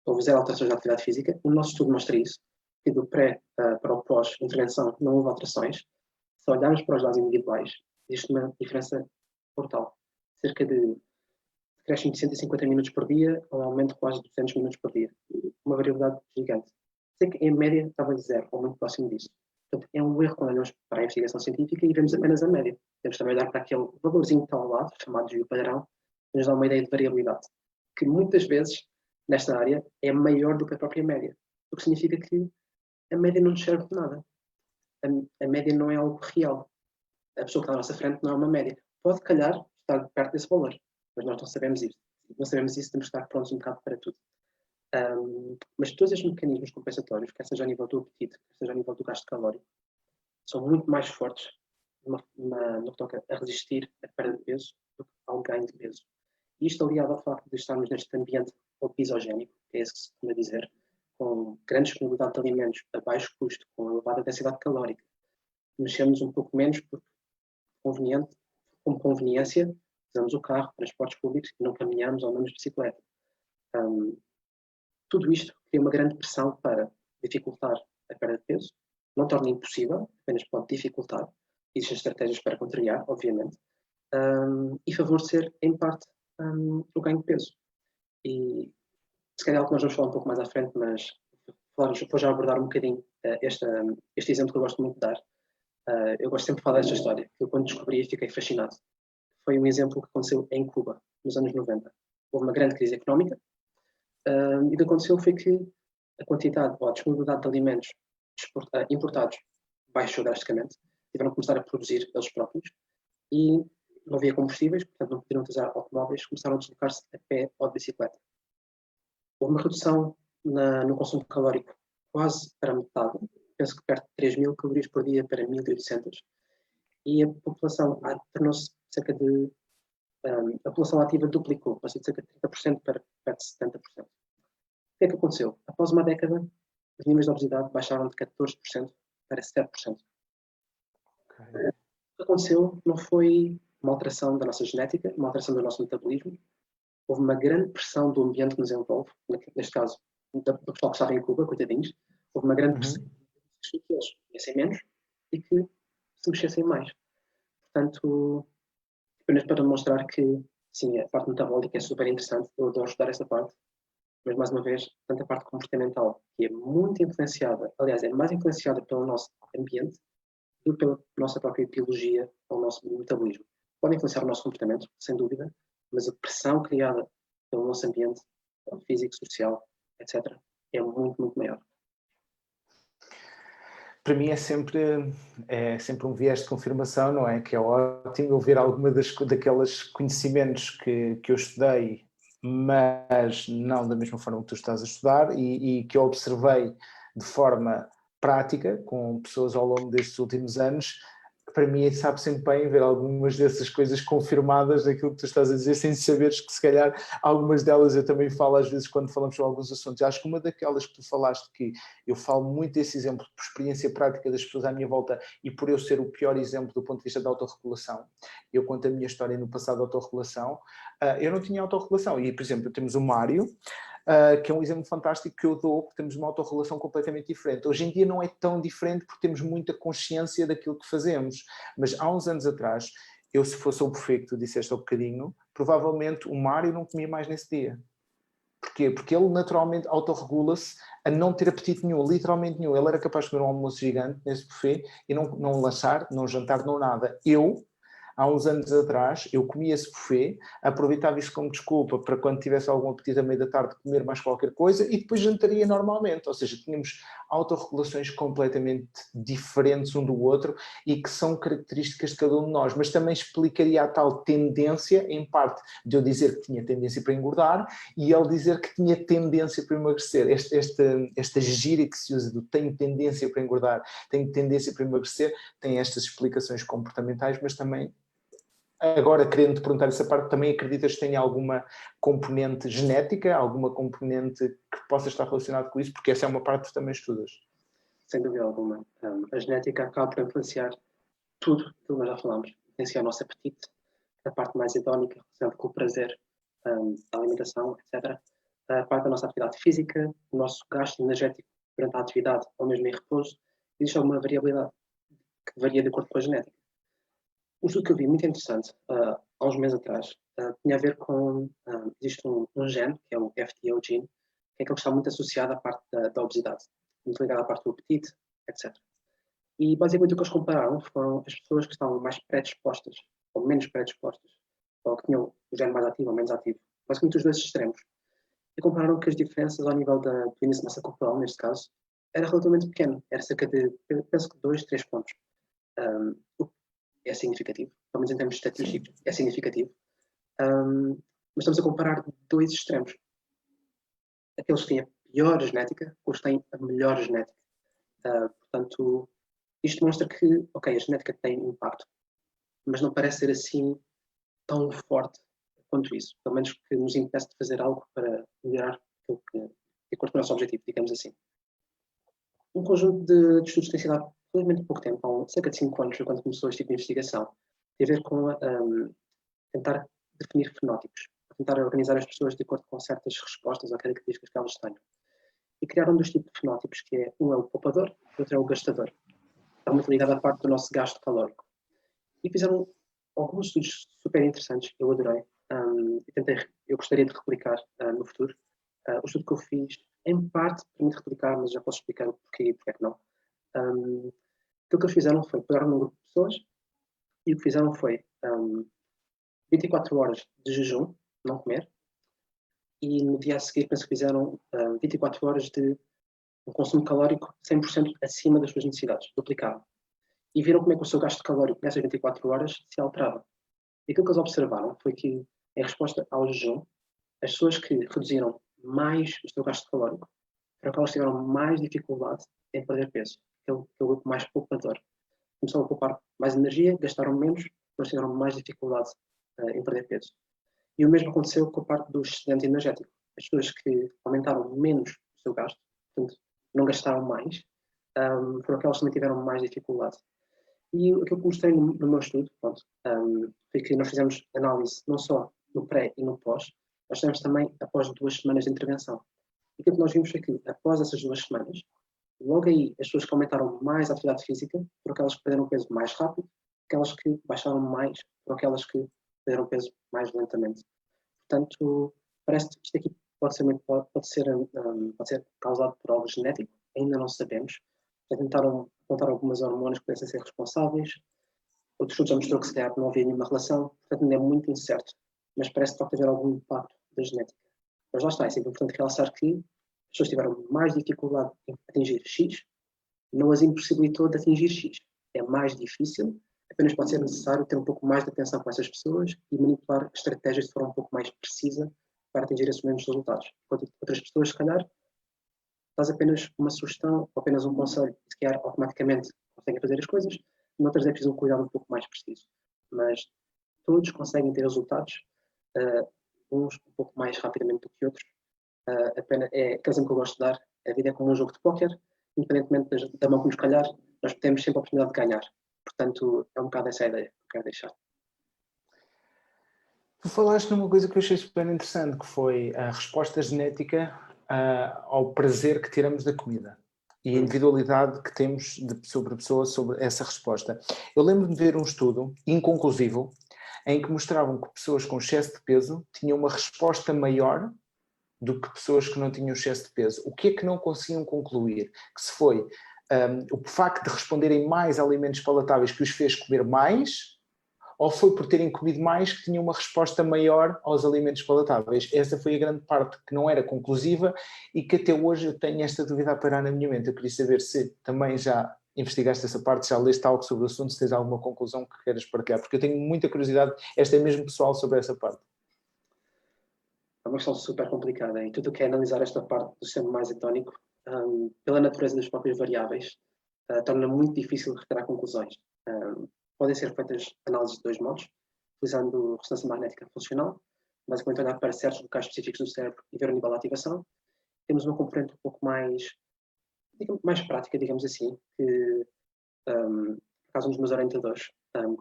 houve zero alterações na atividade física. O nosso estudo mostra isso, que do pré para o pós-intervenção não houve alterações. Se olharmos para os dados individuais, existe uma diferença brutal. Cerca de crescem de 150 minutos por dia a um aumento de quase 200 minutos por dia. Uma variabilidade gigante. Sei que em média estava de zero, ou muito próximo disso. Portanto, é um erro quando olhamos para a investigação científica e vemos apenas a média. Temos também olhar para aquele valorzinho que está ao lado, chamado desvio padrão, que nos dá uma ideia de variabilidade, que muitas vezes, nesta área, é maior do que a própria média. O que significa que a média não nos serve de nada. A média não é algo real. A pessoa que está à nossa frente não é uma média. Pode, calhar, estar perto desse valor, mas nós não sabemos isso. Não sabemos isso, temos que estar prontos um bocado para tudo. Mas todos estes mecanismos compensatórios, quer seja a nível do apetite, quer seja a nível do gasto calórico, são muito mais fortes no que toca a resistir à perda de peso do que ao ganho de peso. E isto aliado ao facto de estarmos neste ambiente obesogénico, que é esse que se costuma dizer, com grande disponibilidade de alimentos a baixo custo, com elevada densidade calórica, mexemos um pouco menos porque com conveniência, usamos o carro, transportes públicos e não caminhamos ou andamos de bicicleta. Tudo isto cria uma grande pressão para dificultar a perda de peso, não torna impossível, apenas pode dificultar, existem estratégias para contrariar, obviamente, e favorecer, em parte, o ganho de peso. E se calhar é algo que nós vamos falar um pouco mais à frente, mas vou já abordar um bocadinho este exemplo que eu gosto muito de dar. Eu gosto sempre de falar desta história, que eu quando descobri fiquei fascinado. Foi um exemplo que aconteceu em Cuba, nos anos 90. Houve uma grande crise económica, e o que aconteceu foi que a quantidade ou a disponibilidade de alimentos importados baixou drasticamente, tiveram que começar a produzir eles próprios, e não havia combustíveis, portanto não podiam utilizar automóveis, começaram a deslocar-se a pé ou de bicicleta. Houve uma redução no consumo calórico quase para metade, penso que perto de 3.000 calorias por dia para 1.800, e a população tornou-se cerca de a população ativa duplicou, passou de cerca de 30% para perto de 70%. O que é que aconteceu? Após uma década, os níveis de obesidade baixaram de 14% para 7%. Okay. O que aconteceu não foi uma alteração da nossa genética, uma alteração do nosso metabolismo. Houve uma grande pressão do ambiente que nos envolve, neste caso, do pessoal que estava em Cuba, coitadinhos. Houve uma grande pressão que eles mexessem menos e que se mexessem mais. Portanto, apenas para demonstrar que, sim, a parte metabólica é super interessante, eu adoro estudar essa parte, mas, mais uma vez, tanto a parte comportamental, que é muito influenciada, aliás, é mais influenciada pelo nosso ambiente do que pela nossa própria biologia ou o nosso metabolismo. Pode influenciar o nosso comportamento, sem dúvida, mas a pressão criada pelo nosso ambiente, físico, social, etc., é muito, muito maior. Para mim é sempre um viés de confirmação, não é? Que é ótimo eu ver alguma daqueles conhecimentos que eu estudei, mas não da mesma forma que tu estás a estudar e que eu observei de forma prática com pessoas ao longo destes últimos anos. Para mim sabe sempre bem ver algumas dessas coisas confirmadas daquilo que tu estás a dizer, sem saberes que se calhar algumas delas eu também falo às vezes quando falamos sobre alguns assuntos. Acho que uma daquelas que tu falaste, que eu falo muito desse exemplo por experiência prática das pessoas à minha volta e por eu ser o pior exemplo do ponto de vista da autorregulação. Eu conto a minha história no passado de autorregulação. Eu não tinha autorregulação e, por exemplo, temos o Mário, que é um exemplo fantástico que eu dou, porque temos uma autorrelação completamente diferente. Hoje em dia não é tão diferente porque temos muita consciência daquilo que fazemos, mas há uns anos atrás, eu se fosse o buffet que tu disseste há um bocadinho, provavelmente o Mário não comia mais nesse dia. Porquê? Porque ele naturalmente autorregula-se a não ter apetite nenhum, literalmente nenhum. Ele era capaz de comer um almoço gigante nesse buffet e não lanchar, não jantar, não nada. Há uns anos atrás, eu comia esse buffet, aproveitava isso como desculpa para quando tivesse algum apetite à meia da tarde comer mais qualquer coisa e depois jantaria normalmente. Ou seja, tínhamos autorregulações completamente diferentes um do outro e que são características de cada um de nós, mas também explicaria a tal tendência, em parte, de eu dizer que tinha tendência para engordar e ele dizer que tinha tendência para emagrecer. Esta gíria que se usa do tenho tendência para engordar, tenho tendência para emagrecer, tem estas explicações comportamentais, mas também agora, querendo te perguntar essa parte, também acreditas que tenha alguma componente genética, alguma componente que possa estar relacionada com isso? Porque essa é uma parte que tu também estudas. Sem dúvida alguma. A genética acaba por influenciar tudo aquilo que nós já falámos. Influencia o nosso apetite, a parte mais hedónica, relacionada com o prazer, a alimentação, etc. A parte da nossa atividade física, o nosso gasto energético durante a atividade ou mesmo em repouso. Existe alguma variabilidade que varia de acordo com a genética. Um estudo que eu vi muito interessante há uns meses atrás tinha a ver com. Existe um gene, que é o FTO gene, que é aquele que está muito associado à parte da obesidade, muito ligado à parte do apetite, etc. E basicamente o que eles compararam foram as pessoas que estavam mais predispostas ou menos predispostas, ou que tinham o gene mais ativo ou menos ativo, basicamente os dois extremos. E compararam que as diferenças ao nível do índice de massa corporal, neste caso, era relativamente pequeno, era cerca de, penso que 2, 3 pontos. É significativo, pelo menos em termos estatísticos, sim, é significativo. Mas estamos a comparar dois extremos. Aqueles que têm a pior genética com os que têm a melhor genética. Portanto, isto mostra que, ok, a genética tem impacto, mas não parece ser assim tão forte quanto isso. Pelo menos que nos impeça de fazer algo para melhorar aquilo que, de acordo com o nosso objetivo, digamos assim. Um conjunto de estudos tem sido há relativamente pouco tempo, há cerca de 5 anos, quando começou este tipo de investigação, tem a ver com tentar definir fenótipos, tentar organizar as pessoas de acordo com certas respostas ou características que elas têm. E criaram dois tipos de fenótipos, que é um é o poupador e outro é o gastador. Está muito ligado à parte do nosso gasto calórico. E fizeram alguns estudos super interessantes, eu adorei. Eu gostaria de replicar no futuro. O estudo que eu fiz, em parte, permite replicar, mas já posso explicar o porquê e porque é que não. Aquilo que eles fizeram foi pegar um grupo de pessoas e o que fizeram foi 24 horas de jejum, não comer, e no dia a seguir penso que fizeram 24 horas de um consumo calórico 100% acima das suas necessidades, duplicaram. E viram como é que o seu gasto calórico nessas 24 horas se alterava. E aquilo que eles observaram foi que, em resposta ao jejum, as pessoas que reduziram mais o seu gasto calórico foram aquelas que tiveram mais dificuldade em perder peso, aquele grupo mais poupador. Começaram a poupar mais energia, gastaram menos, mas tiveram mais dificuldade em perder peso. E o mesmo aconteceu com a parte do excedente energético. As pessoas que aumentaram menos o seu gasto, portanto, não gastaram mais, foram aquelas que também tiveram mais dificuldade. E aquilo que mostrei no meu estudo, foi que nós fizemos análise não só no pré e no pós, nós fizemos também após 2 semanas de intervenção. E aquilo que nós vimos foi que, após essas 2 semanas, logo aí, as pessoas que aumentaram mais a atividade física foram aquelas que perderam peso mais rápido, aquelas que baixaram mais foram aquelas que perderam peso mais lentamente. Portanto, parece que isto aqui pode ser causado por algo genético, ainda não sabemos. Já tentaram apontar algumas hormonas que parecem ser responsáveis. Outros estudos já mostrou que se calhar não havia nenhuma relação, portanto ainda é muito incerto. mas parece que pode haver algum impacto da genética. Mas lá está, é sempre importante realçar que as pessoas tiveram mais dificuldade em atingir X, não as impossibilitou de atingir X. É mais difícil, apenas pode ser necessário ter um pouco mais de atenção com essas pessoas e manipular estratégias de forma um pouco mais precisa para atingir esses mesmos resultados. Enquanto outras pessoas, se calhar, dás apenas uma sugestão ou apenas um conselho, se calhar automaticamente conseguem fazer as coisas, noutras é preciso um cuidado um pouco mais preciso. Mas todos conseguem ter resultados, uns um pouco mais rapidamente do que outros. Apenas, é aquele exemplo que eu gosto de dar, a vida é como um jogo de póquer, independentemente da mão que nos calhar, nós temos sempre a oportunidade de ganhar. Portanto, é um bocado essa a ideia que eu quero deixar. Tu falaste numa coisa que eu achei super interessante, que foi a resposta genética ao prazer que tiramos da comida e a individualidade que temos de pessoa para pessoa sobre essa resposta. Eu lembro-me de ver um estudo inconclusivo em que mostravam que pessoas com excesso de peso tinham uma resposta maior do que pessoas que não tinham excesso de peso. O que é que não conseguiam concluir? Que se foi o facto de responderem mais a alimentos palatáveis que os fez comer mais, ou foi por terem comido mais que tinham uma resposta maior aos alimentos palatáveis? Essa foi a grande parte que não era conclusiva e que até hoje eu tenho esta dúvida a parar na minha mente. Eu queria saber se também já investigaste essa parte, já leste algo sobre o assunto, se tens alguma conclusão que queiras partilhar, porque eu tenho muita curiosidade, esta é mesmo pessoal, sobre essa parte. É uma questão super complicada e tudo o que é analisar esta parte do sistema mais hetónico, pela natureza das próprias variáveis, torna muito difícil retirar conclusões. Podem ser feitas análises de dois modos, utilizando ressonância magnética funcional, basicamente olhar para certos locais específicos do cérebro e ver o nível de ativação. Temos uma componente um pouco mais prática, digamos assim, que, por acaso, um dos meus orientadores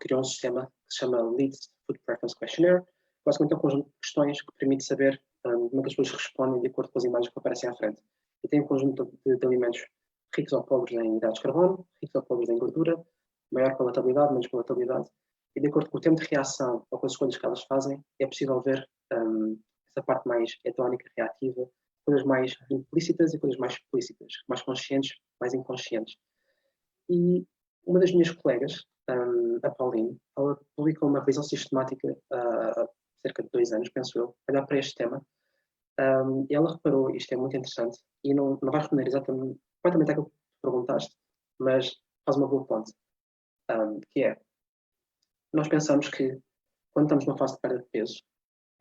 criou um sistema que se chama Leeds Food Preference Questionnaire, basicamente é um conjunto de questões que permite saber como é que as pessoas respondem de acordo com as imagens que aparecem à frente. E tem um conjunto de alimentos ricos ou pobres em hidratos de carbono, ricos ou pobres em gordura, maior palatabilidade, menos palatabilidade, e de acordo com o tempo de reação ou com as escolhas que elas fazem, é possível ver essa parte mais hedónica, reativa, coisas mais implícitas e coisas mais explícitas, mais conscientes, mais inconscientes. E uma das minhas colegas, a Pauline, ela publicou uma revisão sistemática há cerca de 2 anos, penso eu, a olhar para este tema, e ela reparou, isto é muito interessante, e não vai responder exatamente aquilo que perguntaste, mas faz uma boa ponte, que é, nós pensamos que quando estamos numa fase de perda de peso,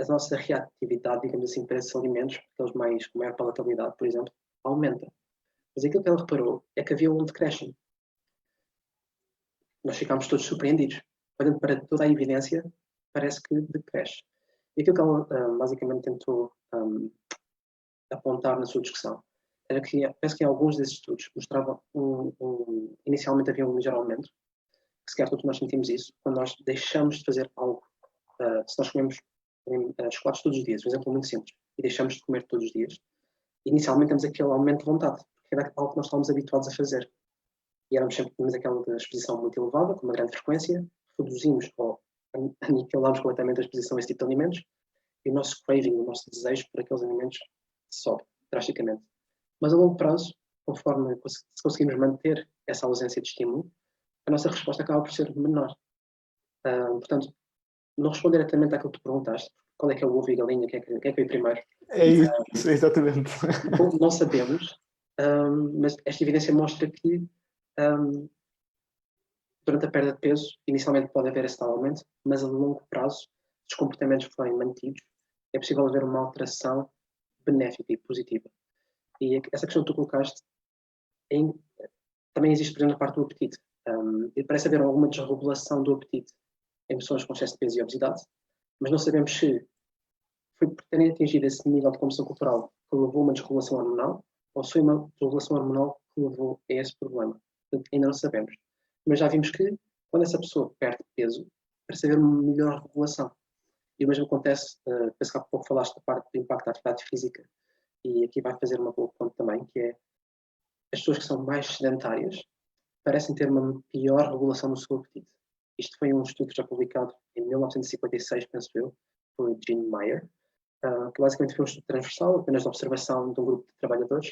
a nossa reatividade, digamos assim, para esses alimentos, aqueles com maior palatabilidade, por exemplo, aumenta. Mas aquilo que ela reparou é que havia um decréscimo. Nós ficámos todos surpreendidos. Olhando para toda a evidência, parece que decresce. E aquilo que ela basicamente tentou apontar na sua discussão era que, penso que em alguns desses estudos mostravam inicialmente havia um ligeiro aumento, que sequer todos nós sentimos isso, quando nós deixamos de fazer algo. Se nós comemos chocolates todos os dias, um exemplo muito simples, e deixamos de comer todos os dias, inicialmente temos aquele aumento de vontade, porque era algo que nós estávamos habituados a fazer. E tínhamos aquela exposição muito elevada, com uma grande frequência, reduzimos ou aniquilamos completamente a exposição a esse tipo de alimentos, e o nosso craving, o nosso desejo por aqueles alimentos sobe drasticamente. Mas a longo prazo, conforme se conseguimos manter essa ausência de estímulo, a nossa resposta acaba por ser menor. Portanto, não responder diretamente àquilo que tu perguntaste, qual é que é o ovo e a galinha, quem é que veio primeiro? É isso, exatamente. Não sabemos, mas esta evidência mostra que durante a perda de peso, inicialmente pode haver esse tal aumento, mas a longo prazo, se os comportamentos forem mantidos, é possível haver uma alteração benéfica e positiva. E essa questão que tu colocaste, também existe, por exemplo, na parte do apetite. E parece haver alguma desregulação do apetite em pessoas com excesso de peso e obesidade, mas não sabemos se foi por terem atingido esse nível de composição corporal que levou a uma desregulação hormonal ou se foi uma desregulação hormonal que levou a esse problema. Portanto, ainda não sabemos. Mas já vimos que quando essa pessoa perde peso, parece haver uma melhor regulação. E o mesmo acontece, penso que há pouco falaste da parte do impacto da atividade física, e aqui vai fazer uma boa ponto também, que é as pessoas que são mais sedentárias parecem ter uma pior regulação no seu apetite. Isto foi um estudo já publicado em 1956, penso eu, por Gene Meyer, que basicamente foi um estudo transversal, apenas de observação de um grupo de trabalhadores.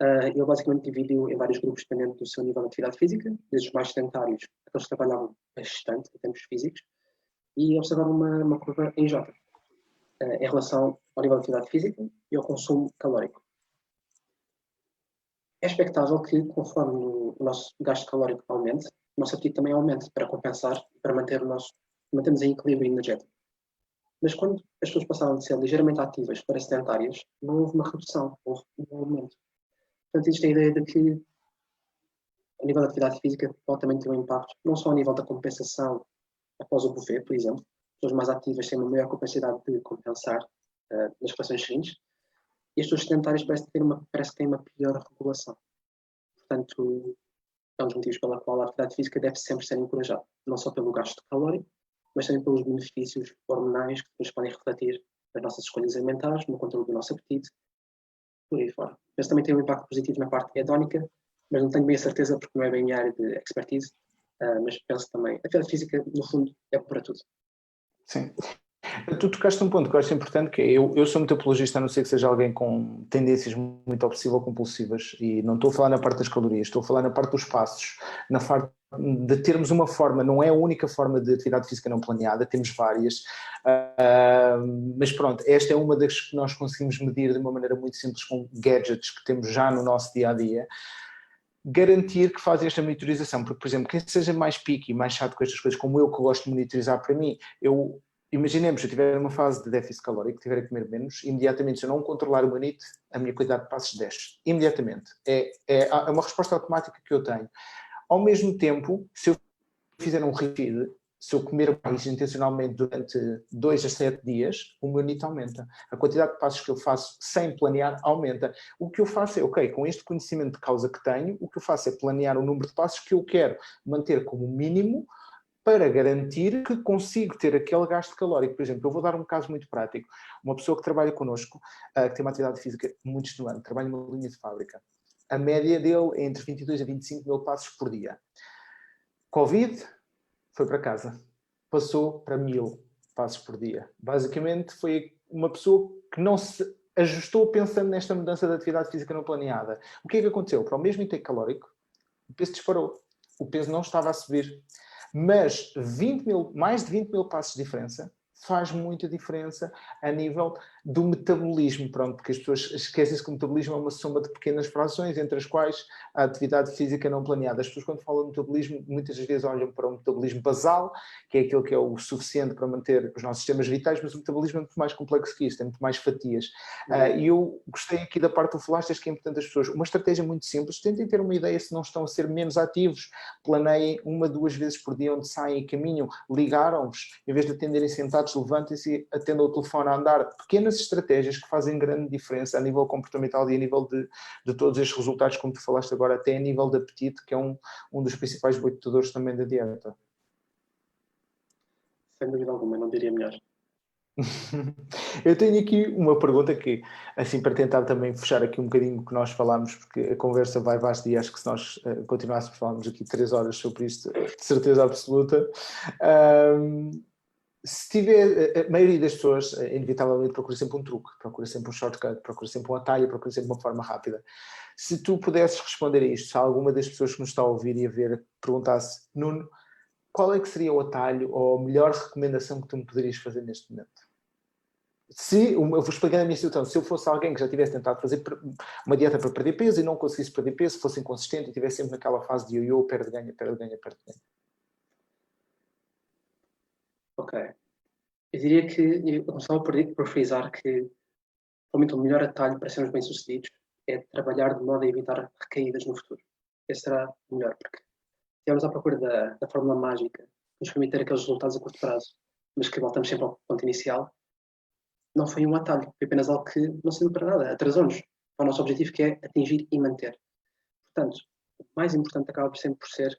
Ele basicamente dividiu em vários grupos dependendo do seu nível de atividade física, desde os mais sedentários, aqueles que trabalhavam bastante em termos físicos, e observaram uma curva em J. em relação ao nível de atividade física e ao consumo calórico. É expectável que, conforme o nosso gasto calórico aumente, o nosso apetite também aumente para compensar, para mantermos em equilíbrio energético. Mas quando as pessoas passaram de ser ligeiramente ativas para sedentárias, não houve uma redução, houve um aumento. Portanto, existe a ideia de que a nível da atividade física pode também ter um impacto, não só a nível da compensação após o buffet, por exemplo. As pessoas mais ativas têm uma maior capacidade de compensar nas refeições seguintes, e as pessoas sedentárias parece que têm uma pior regulação. Portanto, é um dos motivos pela qual a atividade física deve sempre ser encorajada, não só pelo gasto calórico, mas também pelos benefícios hormonais que depois podem refletir nas nossas escolhas alimentares, no controle do nosso apetite, por aí fora. Mas também tem um impacto positivo na parte hedónica, mas não tenho bem a certeza porque não é bem minha área de expertise, mas penso também, a atividade física, no fundo, é para tudo. Sim. Tu tocaste um ponto que eu acho importante, que é, eu sou muito apologista, a não ser que seja alguém com tendências muito obsessivo-compulsivas, e não estou a falar na parte das calorias, estou a falar na parte dos passos, na parte de termos uma forma, não é a única forma de atividade física não planeada, temos várias, mas pronto, esta é uma das que nós conseguimos medir de uma maneira muito simples com gadgets que temos já no nosso dia-a-dia, garantir que fazem esta monitorização, porque, por exemplo, quem seja mais picky, mais chato com estas coisas, como eu que gosto de monitorizar para mim, imaginemos, se eu estiver numa fase de déficit calórico, tiver a comer menos, imediatamente, se eu não controlar o meu NIT, a minha quantidade de passos desce. Imediatamente. É uma resposta automática que eu tenho. Ao mesmo tempo, se eu fizer um refeed, se eu comer mais intencionalmente durante 2 a 7 dias, o meu NIT aumenta. A quantidade de passos que eu faço sem planear aumenta. O que eu faço é, ok, com este conhecimento de causa que tenho, o que eu faço é planear o número de passos que eu quero manter como mínimo para garantir que consigo ter aquele gasto calórico. Por exemplo, eu vou dar um caso muito prático. Uma pessoa que trabalha connosco, que tem uma atividade física muito estimulante, trabalha numa linha de fábrica. A média dele é entre 22 a 25 mil passos por dia. Covid, foi para casa. Passou para 1000 passos por dia. Basicamente, foi uma pessoa que não se ajustou pensando nesta mudança de atividade física não planeada. O que é que aconteceu? Para o mesmo intake calórico, o peso disparou. O peso não estava a subir. Mas mais de 20 mil passos de diferença faz muita diferença a nível do metabolismo, pronto, porque as pessoas esquecem-se que o metabolismo é uma soma de pequenas frações, entre as quais a atividade física não planeada. As pessoas, quando falam de metabolismo, muitas das vezes olham para o metabolismo basal, que é aquilo que é o suficiente para manter os nossos sistemas vitais, mas o metabolismo é muito mais complexo que isso, tem muito mais fatias. E eu gostei aqui da parte do falaste, que é importante as pessoas. Uma estratégia muito simples, tentem ter uma ideia se não estão a ser menos ativos, planeiem 1 a 2 vezes por dia onde saem e caminham, ligaram-vos, em vez de atenderem sentados, levantem-se e atendam o telefone a andar. Pequenas estratégias que fazem grande diferença a nível comportamental e a nível de todos estes resultados, como tu falaste agora, até a nível de apetite, que é um dos principais boicotadores também da dieta. Sem dúvida alguma, não diria melhor. Eu tenho aqui uma pergunta que, assim, para tentar também fechar aqui um bocadinho o que nós falámos, porque a conversa vai vasta e acho que se nós continuássemos a falarmos aqui 3 horas sobre isto, de certeza absoluta. Se tiver, a maioria das pessoas, inevitavelmente, procura sempre um truque, procura sempre um shortcut, procura sempre um atalho, procura sempre uma forma rápida. Se tu pudesses responder a isto, se alguma das pessoas que nos está a ouvir e a ver perguntasse, Nuno, qual é que seria o atalho ou a melhor recomendação que tu me poderias fazer neste momento? Eu vou explicar a minha situação, se eu fosse alguém que já tivesse tentado fazer uma dieta para perder peso e não conseguisse perder peso, fosse inconsistente e estivesse sempre naquela fase de yo-yo, perde-ganha, perde-ganha, perde-ganha. Ok. Eu diria que, eu começava por frisar que, provavelmente, o melhor atalho para sermos bem-sucedidos é trabalhar de modo a evitar recaídas no futuro. Esse será o melhor, porque se estivermos à procura da fórmula mágica que nos permite ter aqueles resultados a curto prazo, mas que voltamos sempre ao ponto inicial, não foi um atalho, foi apenas algo que não serviu para nada, atrasou-nos ao nosso objetivo, que é atingir e manter. Portanto, o mais importante acaba sempre por ser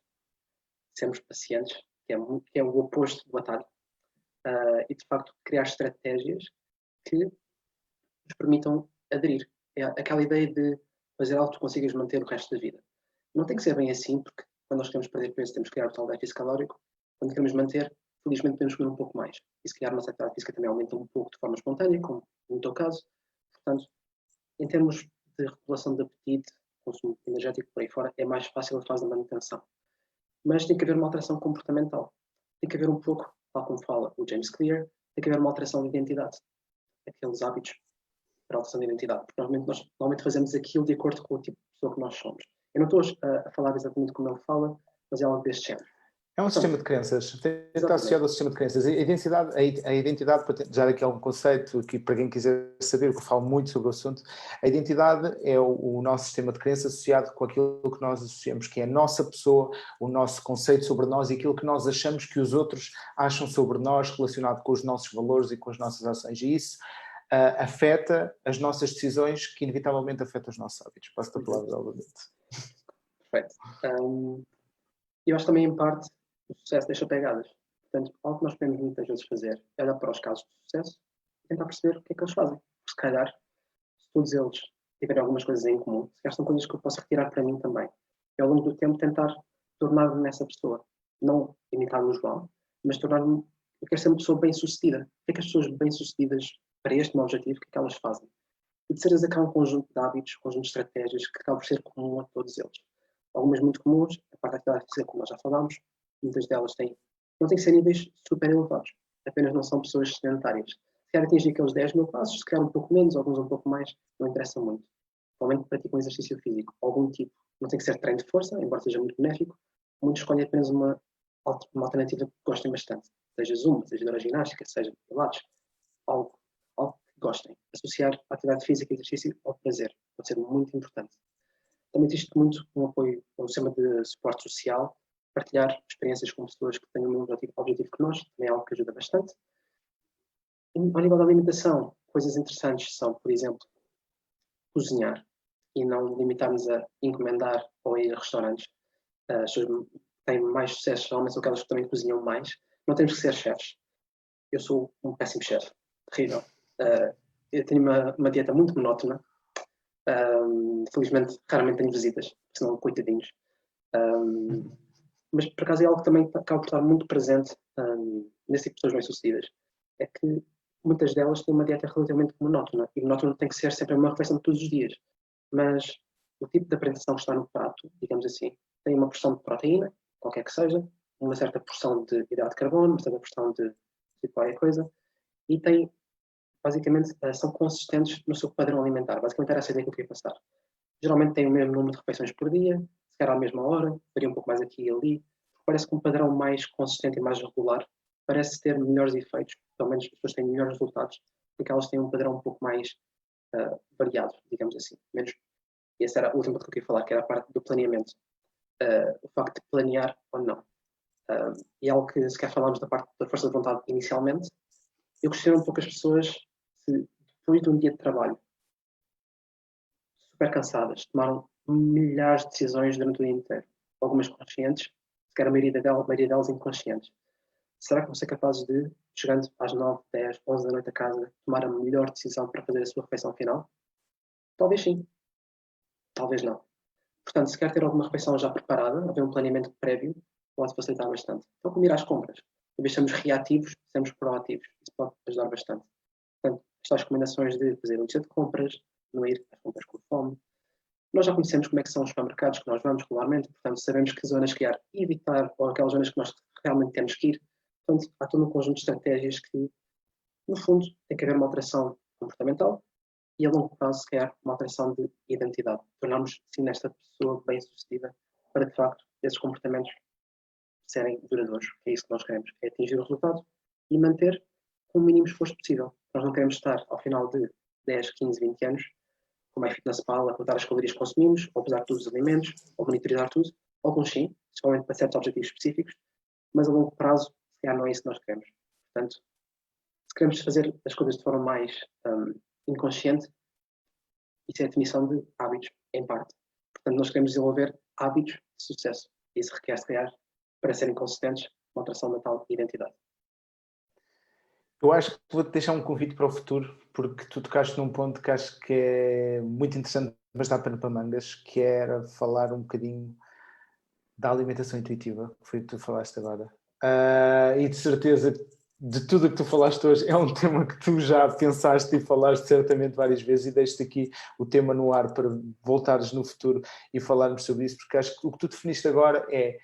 sermos pacientes, que é o oposto do atalho, e de facto criar estratégias que nos permitam aderir. É aquela ideia de fazer algo que tu consigas manter o resto da vida. Não tem que ser bem assim, porque quando nós queremos perder peso temos que criar o tal déficit calórico. Quando queremos manter, felizmente podemos comer um pouco mais. E se calhar a nossa atividade física também aumenta um pouco de forma espontânea, como no teu caso. Portanto, em termos de regulação de apetite, consumo energético por aí fora, é mais fácil a fase da manutenção. Mas tem que haver uma alteração comportamental. Tem que haver um pouco, tal como fala o James Clear, tem que haver uma alteração de identidade. aqueles hábitos para a alteração de identidade. Porque nós normalmente fazemos aquilo de acordo com o tipo de pessoa que nós somos. Eu não estou a falar exatamente como ele fala, mas é algo deste género. É um sistema de crenças, está associado ao sistema de crenças. A identidade, para já aqui algum conceito, aqui para quem quiser saber, que eu falo muito sobre o assunto, a identidade é o nosso sistema de crenças associado com aquilo que nós associamos, que é a nossa pessoa, o nosso conceito sobre nós e aquilo que nós achamos que os outros acham sobre nós, relacionado com os nossos valores e com as nossas ações. E isso afeta as nossas decisões, que inevitavelmente afeta os nossos hábitos. Passo-te a palavra, novamente. Perfeito. Eu acho também, em parte, o sucesso deixa pegadas. Portanto, algo que nós podemos muitas vezes fazer é olhar para os casos de sucesso e tentar perceber o que é que eles fazem. Se calhar, se todos eles tiverem algumas coisas em comum, se calhar são coisas que eu posso retirar para mim também. E ao longo do tempo tentar tornar-me nessa pessoa. Não imitar o João, mas tornar-me... Eu quero ser uma pessoa bem-sucedida. O que é que as pessoas bem-sucedidas para este meu objetivo, o que é que elas fazem? E de certeza que há um conjunto de hábitos, um conjunto de estratégias que acaba por ser comum a todos eles. Algumas muito comuns, a parte da atividade física, como nós já falámos, muitas delas não têm que ser níveis super elevados, apenas não são pessoas sedentárias. Se calhar atingir aqueles 10 mil passos, se calhar um pouco menos, alguns um pouco mais, não interessa muito. Provavelmente praticam exercício físico, algum tipo. Não tem que ser treino de força, embora seja muito benéfico. Muitos escolhem apenas uma alternativa que gostem bastante. Seja zumba, seja hidroginástica, seja pilates, algo que gostem. Associar a atividade física e exercício ao prazer pode ser muito importante. Também existe muito um apoio, um sistema de suporte social, partilhar experiências com pessoas que têm o mesmo objetivo que nós, também é algo que ajuda bastante. E, ao nível da alimentação, coisas interessantes são, por exemplo, cozinhar e não limitarmos a encomendar ou a ir a restaurantes. As pessoas que têm mais sucesso geralmente são aquelas que também cozinham mais. Não temos que ser chefes. Eu sou um péssimo chefe, terrível. Eu tenho uma dieta muito monótona. Felizmente, raramente tenho visitas, senão coitadinhos. Mas, por acaso, é algo que também acaba por estar muito presente nesse tipo de pessoas bem-sucedidas. É que muitas delas têm uma dieta relativamente monótona. E monótona tem que ser sempre uma refeição de todos os dias. Mas o tipo de apresentação que está no prato, digamos assim, tem uma porção de proteína, qualquer que seja, uma certa porção de hidrato de carbono, uma certa porção de qualquer coisa, e tem, basicamente, são consistentes no seu padrão alimentar. Basicamente era essa ideia que eu queria passar. Geralmente tem o mesmo número de refeições por dia, se calhar à mesma hora, varia um pouco mais aqui e ali. Parece que um padrão mais consistente e mais regular parece ter melhores efeitos, pelo menos as pessoas têm melhores resultados, porque elas têm um padrão um pouco mais variado, digamos assim. Menos. E essa era a última que eu queria falar, que era a parte do planeamento. O facto de planear ou não. E algo que, se quer falarmos da parte da força de vontade inicialmente, eu questiono um pouco as pessoas se, depois de um dia de trabalho, super cansadas, tomaram milhares de decisões durante o dia inteiro. Algumas conscientes, se calhar a maioria delas inconscientes. Será que vão ser capazes de, chegando às 9, 10, 11 da noite a casa, tomar a melhor decisão para fazer a sua refeição final? Talvez sim. Talvez não. Portanto, se quer ter alguma refeição já preparada, haver um planeamento prévio, pode facilitar bastante. Então, como ir às compras? Em vez de sermos reativos, sermos proativos. Isso pode ajudar bastante. Portanto, estas recomendações de fazer um lista de compras, não ir às compras com fome. Nós já conhecemos como é que são os supermercados que nós vamos regularmente, portanto, sabemos que zonas que há evitar ou aquelas zonas que nós realmente temos que ir. Portanto, há todo um conjunto de estratégias que, no fundo, tem que haver uma alteração comportamental e, a longo prazo, se calhar, uma alteração de identidade. Tornarmos, sim, nesta pessoa bem-sucedida para, de facto, esses comportamentos serem duradouros. É isso que nós queremos, é atingir o resultado e manter com o mínimo esforço possível. Nós não queremos estar, ao final de 10, 15, 20 anos, como é fitness pal, a contar as calorias que consumimos, ou pesar todos os alimentos, ou monitorizar tudo. Alguns sim, principalmente para certos objetivos específicos, mas a longo prazo, se calhar, não é isso que nós queremos. Portanto, se queremos fazer as coisas de forma mais inconsciente, isso é a definição de hábitos, em parte. Portanto, nós queremos desenvolver hábitos de sucesso. Isso requer, se calhar, para serem consistentes, uma alteração da tal identidade. Eu acho que vou-te deixar um convite para o futuro, porque tu tocaste num ponto que acho que é muito interessante, mas dá pano para mangas, que era falar um bocadinho da alimentação intuitiva, que foi o que tu falaste agora. E de certeza, de tudo o que tu falaste hoje, é um tema que tu já pensaste e falaste certamente várias vezes, e deixo-te aqui o tema no ar para voltares no futuro e falarmos sobre isso, porque acho que o que tu definiste agora é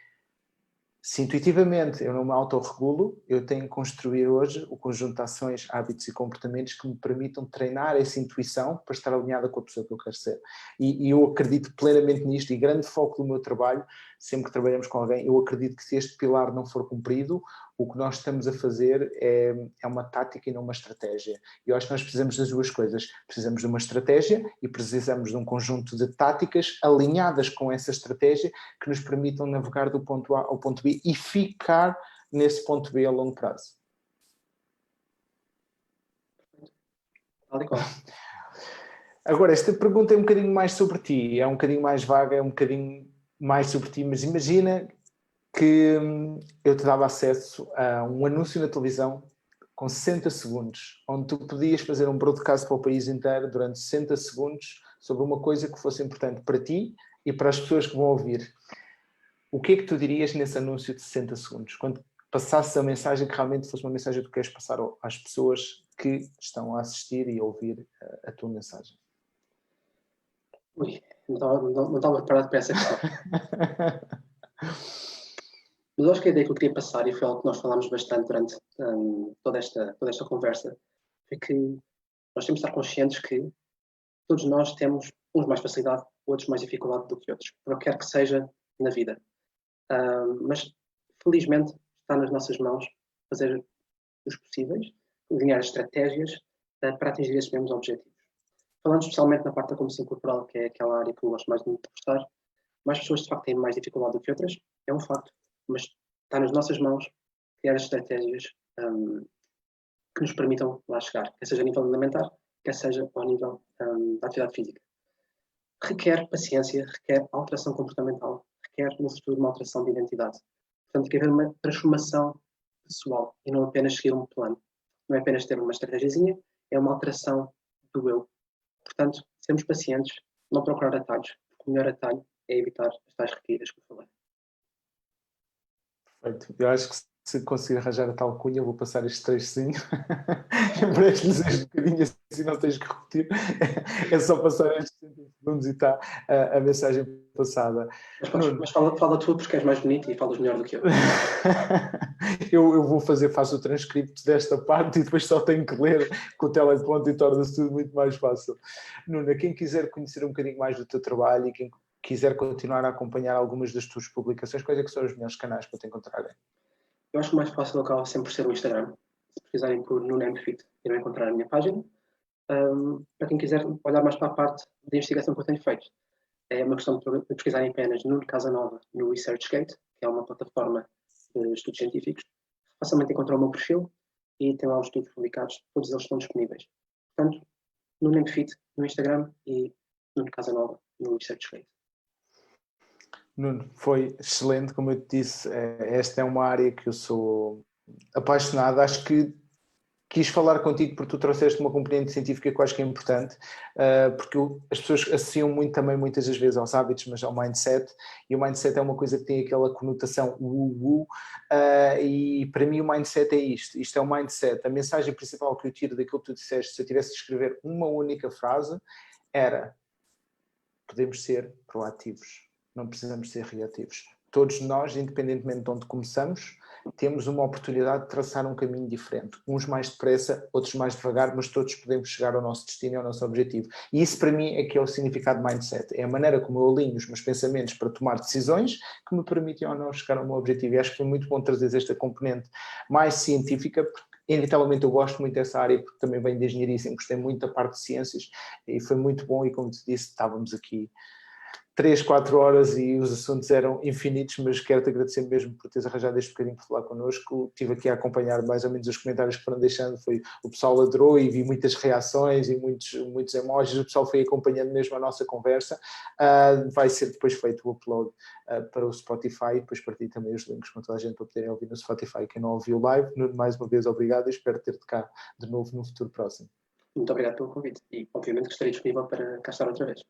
Se intuitivamente eu não me autorregulo, eu tenho que construir hoje o conjunto de ações, hábitos e comportamentos que me permitam treinar essa intuição para estar alinhada com a pessoa que eu quero ser. E eu acredito plenamente nisto, e grande foco do meu trabalho, sempre que trabalhamos com alguém, eu acredito que se este pilar não for cumprido, o que nós estamos a fazer é uma tática e não uma estratégia. E eu acho que nós precisamos das duas coisas. Precisamos de uma estratégia e precisamos de um conjunto de táticas alinhadas com essa estratégia que nos permitam navegar do ponto A ao ponto B e ficar nesse ponto B a longo prazo. Agora, esta pergunta é um bocadinho mais sobre ti, é um bocadinho mais vaga, é um bocadinho mais sobre ti, mas imagina que eu te dava acesso a um anúncio na televisão com 60 segundos, onde tu podias fazer um broadcast para o país inteiro durante 60 segundos sobre uma coisa que fosse importante para ti e para as pessoas que vão ouvir. O que é que tu dirias nesse anúncio de 60 segundos? Quando passasses a mensagem que realmente fosse uma mensagem que tu queres passar às pessoas que estão a assistir e a ouvir a tua mensagem. Ui, não estava preparado para essa questão. Mas acho que a ideia que eu queria passar, e foi algo que nós falámos bastante durante toda esta conversa, é que nós temos de estar conscientes que todos nós temos uns mais facilidade, outros mais dificuldade do que outros, para o que quer que seja na vida. Mas, felizmente, está nas nossas mãos fazer os possíveis, alinhar as estratégias para atingir esses mesmos objetivos. Falando especialmente na parte da composição corporal, que é aquela área que eu gosto mais de me debruçar, mais pessoas de facto têm mais dificuldade do que outras, é um facto, mas está nas nossas mãos criar as estratégias que nos permitam lá chegar, quer seja a nível alimentar, quer seja ao nível da atividade física. Requer paciência, requer alteração comportamental, requer, no futuro, uma alteração de identidade. Portanto, tem que haver uma transformação pessoal e não apenas seguir um plano. Não é apenas ter uma estratégiazinha, é uma alteração do eu. Portanto, sermos pacientes, não procurar atalhos, porque o melhor atalho é evitar as tais recaídas que eu falei. Perfeito. Eu acho que se conseguir arranjar a tal cunha, vou passar este trechozinho. Empreste-lhes um bocadinho assim, não tens que repetir. É só passar estes 30 segundos e está a mensagem passada. Mas fala tu, porque és mais bonito e falas melhor do que eu. Eu vou faço o transcrito desta parte e depois só tenho que ler com o teleponto e torna-se tudo muito mais fácil. Nuno, quem quiser conhecer um bocadinho mais do teu trabalho e quem quiser continuar a acompanhar algumas das tuas publicações, quais é que são os melhores canais para te encontrarem? Eu acho que o mais fácil acaba sempre por ser o Instagram. Se pesquisarem por NunoMFit, irão encontrar a minha página. Para quem quiser olhar mais para a parte de investigação que eu tenho feito, é uma questão de pesquisarem apenas Nuno Casanova no ResearchGate, que é uma plataforma de estudos científicos. Facilmente encontram o meu perfil e tem lá os estudos publicados, todos eles estão disponíveis. Portanto, NunoMFit no Instagram e Nuno Casanova no ResearchGate. Nuno, foi excelente, como eu te disse, esta é uma área que eu sou apaixonado, acho que quis falar contigo porque tu trouxeste uma componente científica que eu acho que é importante, porque as pessoas associam muito também muitas das vezes aos hábitos, mas ao mindset, e o mindset é uma coisa que tem aquela conotação e para mim o mindset é isto é o mindset. A mensagem principal que eu tiro daquilo que tu disseste, se eu tivesse de escrever uma única frase, era: podemos ser proativos, não precisamos ser reativos. Todos nós, independentemente de onde começamos, temos uma oportunidade de traçar um caminho diferente. Uns mais depressa, outros mais devagar, mas todos podemos chegar ao nosso destino e ao nosso objetivo. E isso para mim é que é o significado de mindset. É a maneira como eu alinho os meus pensamentos para tomar decisões que me permitem ou não chegar ao meu objetivo. E acho que foi muito bom trazer esta componente mais científica, porque inevitavelmente eu gosto muito dessa área, porque também venho de engenharia e sempre gostei muito da parte de ciências, e foi muito bom. E como te disse, estávamos aqui 3, 4 horas e os assuntos eram infinitos, mas quero-te agradecer mesmo por teres arranjado este bocadinho para falar connosco. Estive aqui a acompanhar mais ou menos os comentários que foram deixando, o pessoal adorou e vi muitas reações e muitos emojis, o pessoal foi acompanhando mesmo a nossa conversa. Vai ser depois feito o upload para o Spotify, depois partilho também os links com toda a gente para poderem ouvir no Spotify. Quem não ouviu live, Nuno, mais uma vez obrigado e espero ter-te cá de novo no futuro próximo. Muito obrigado pelo convite e obviamente que estarei disponível para cá estar outra vez.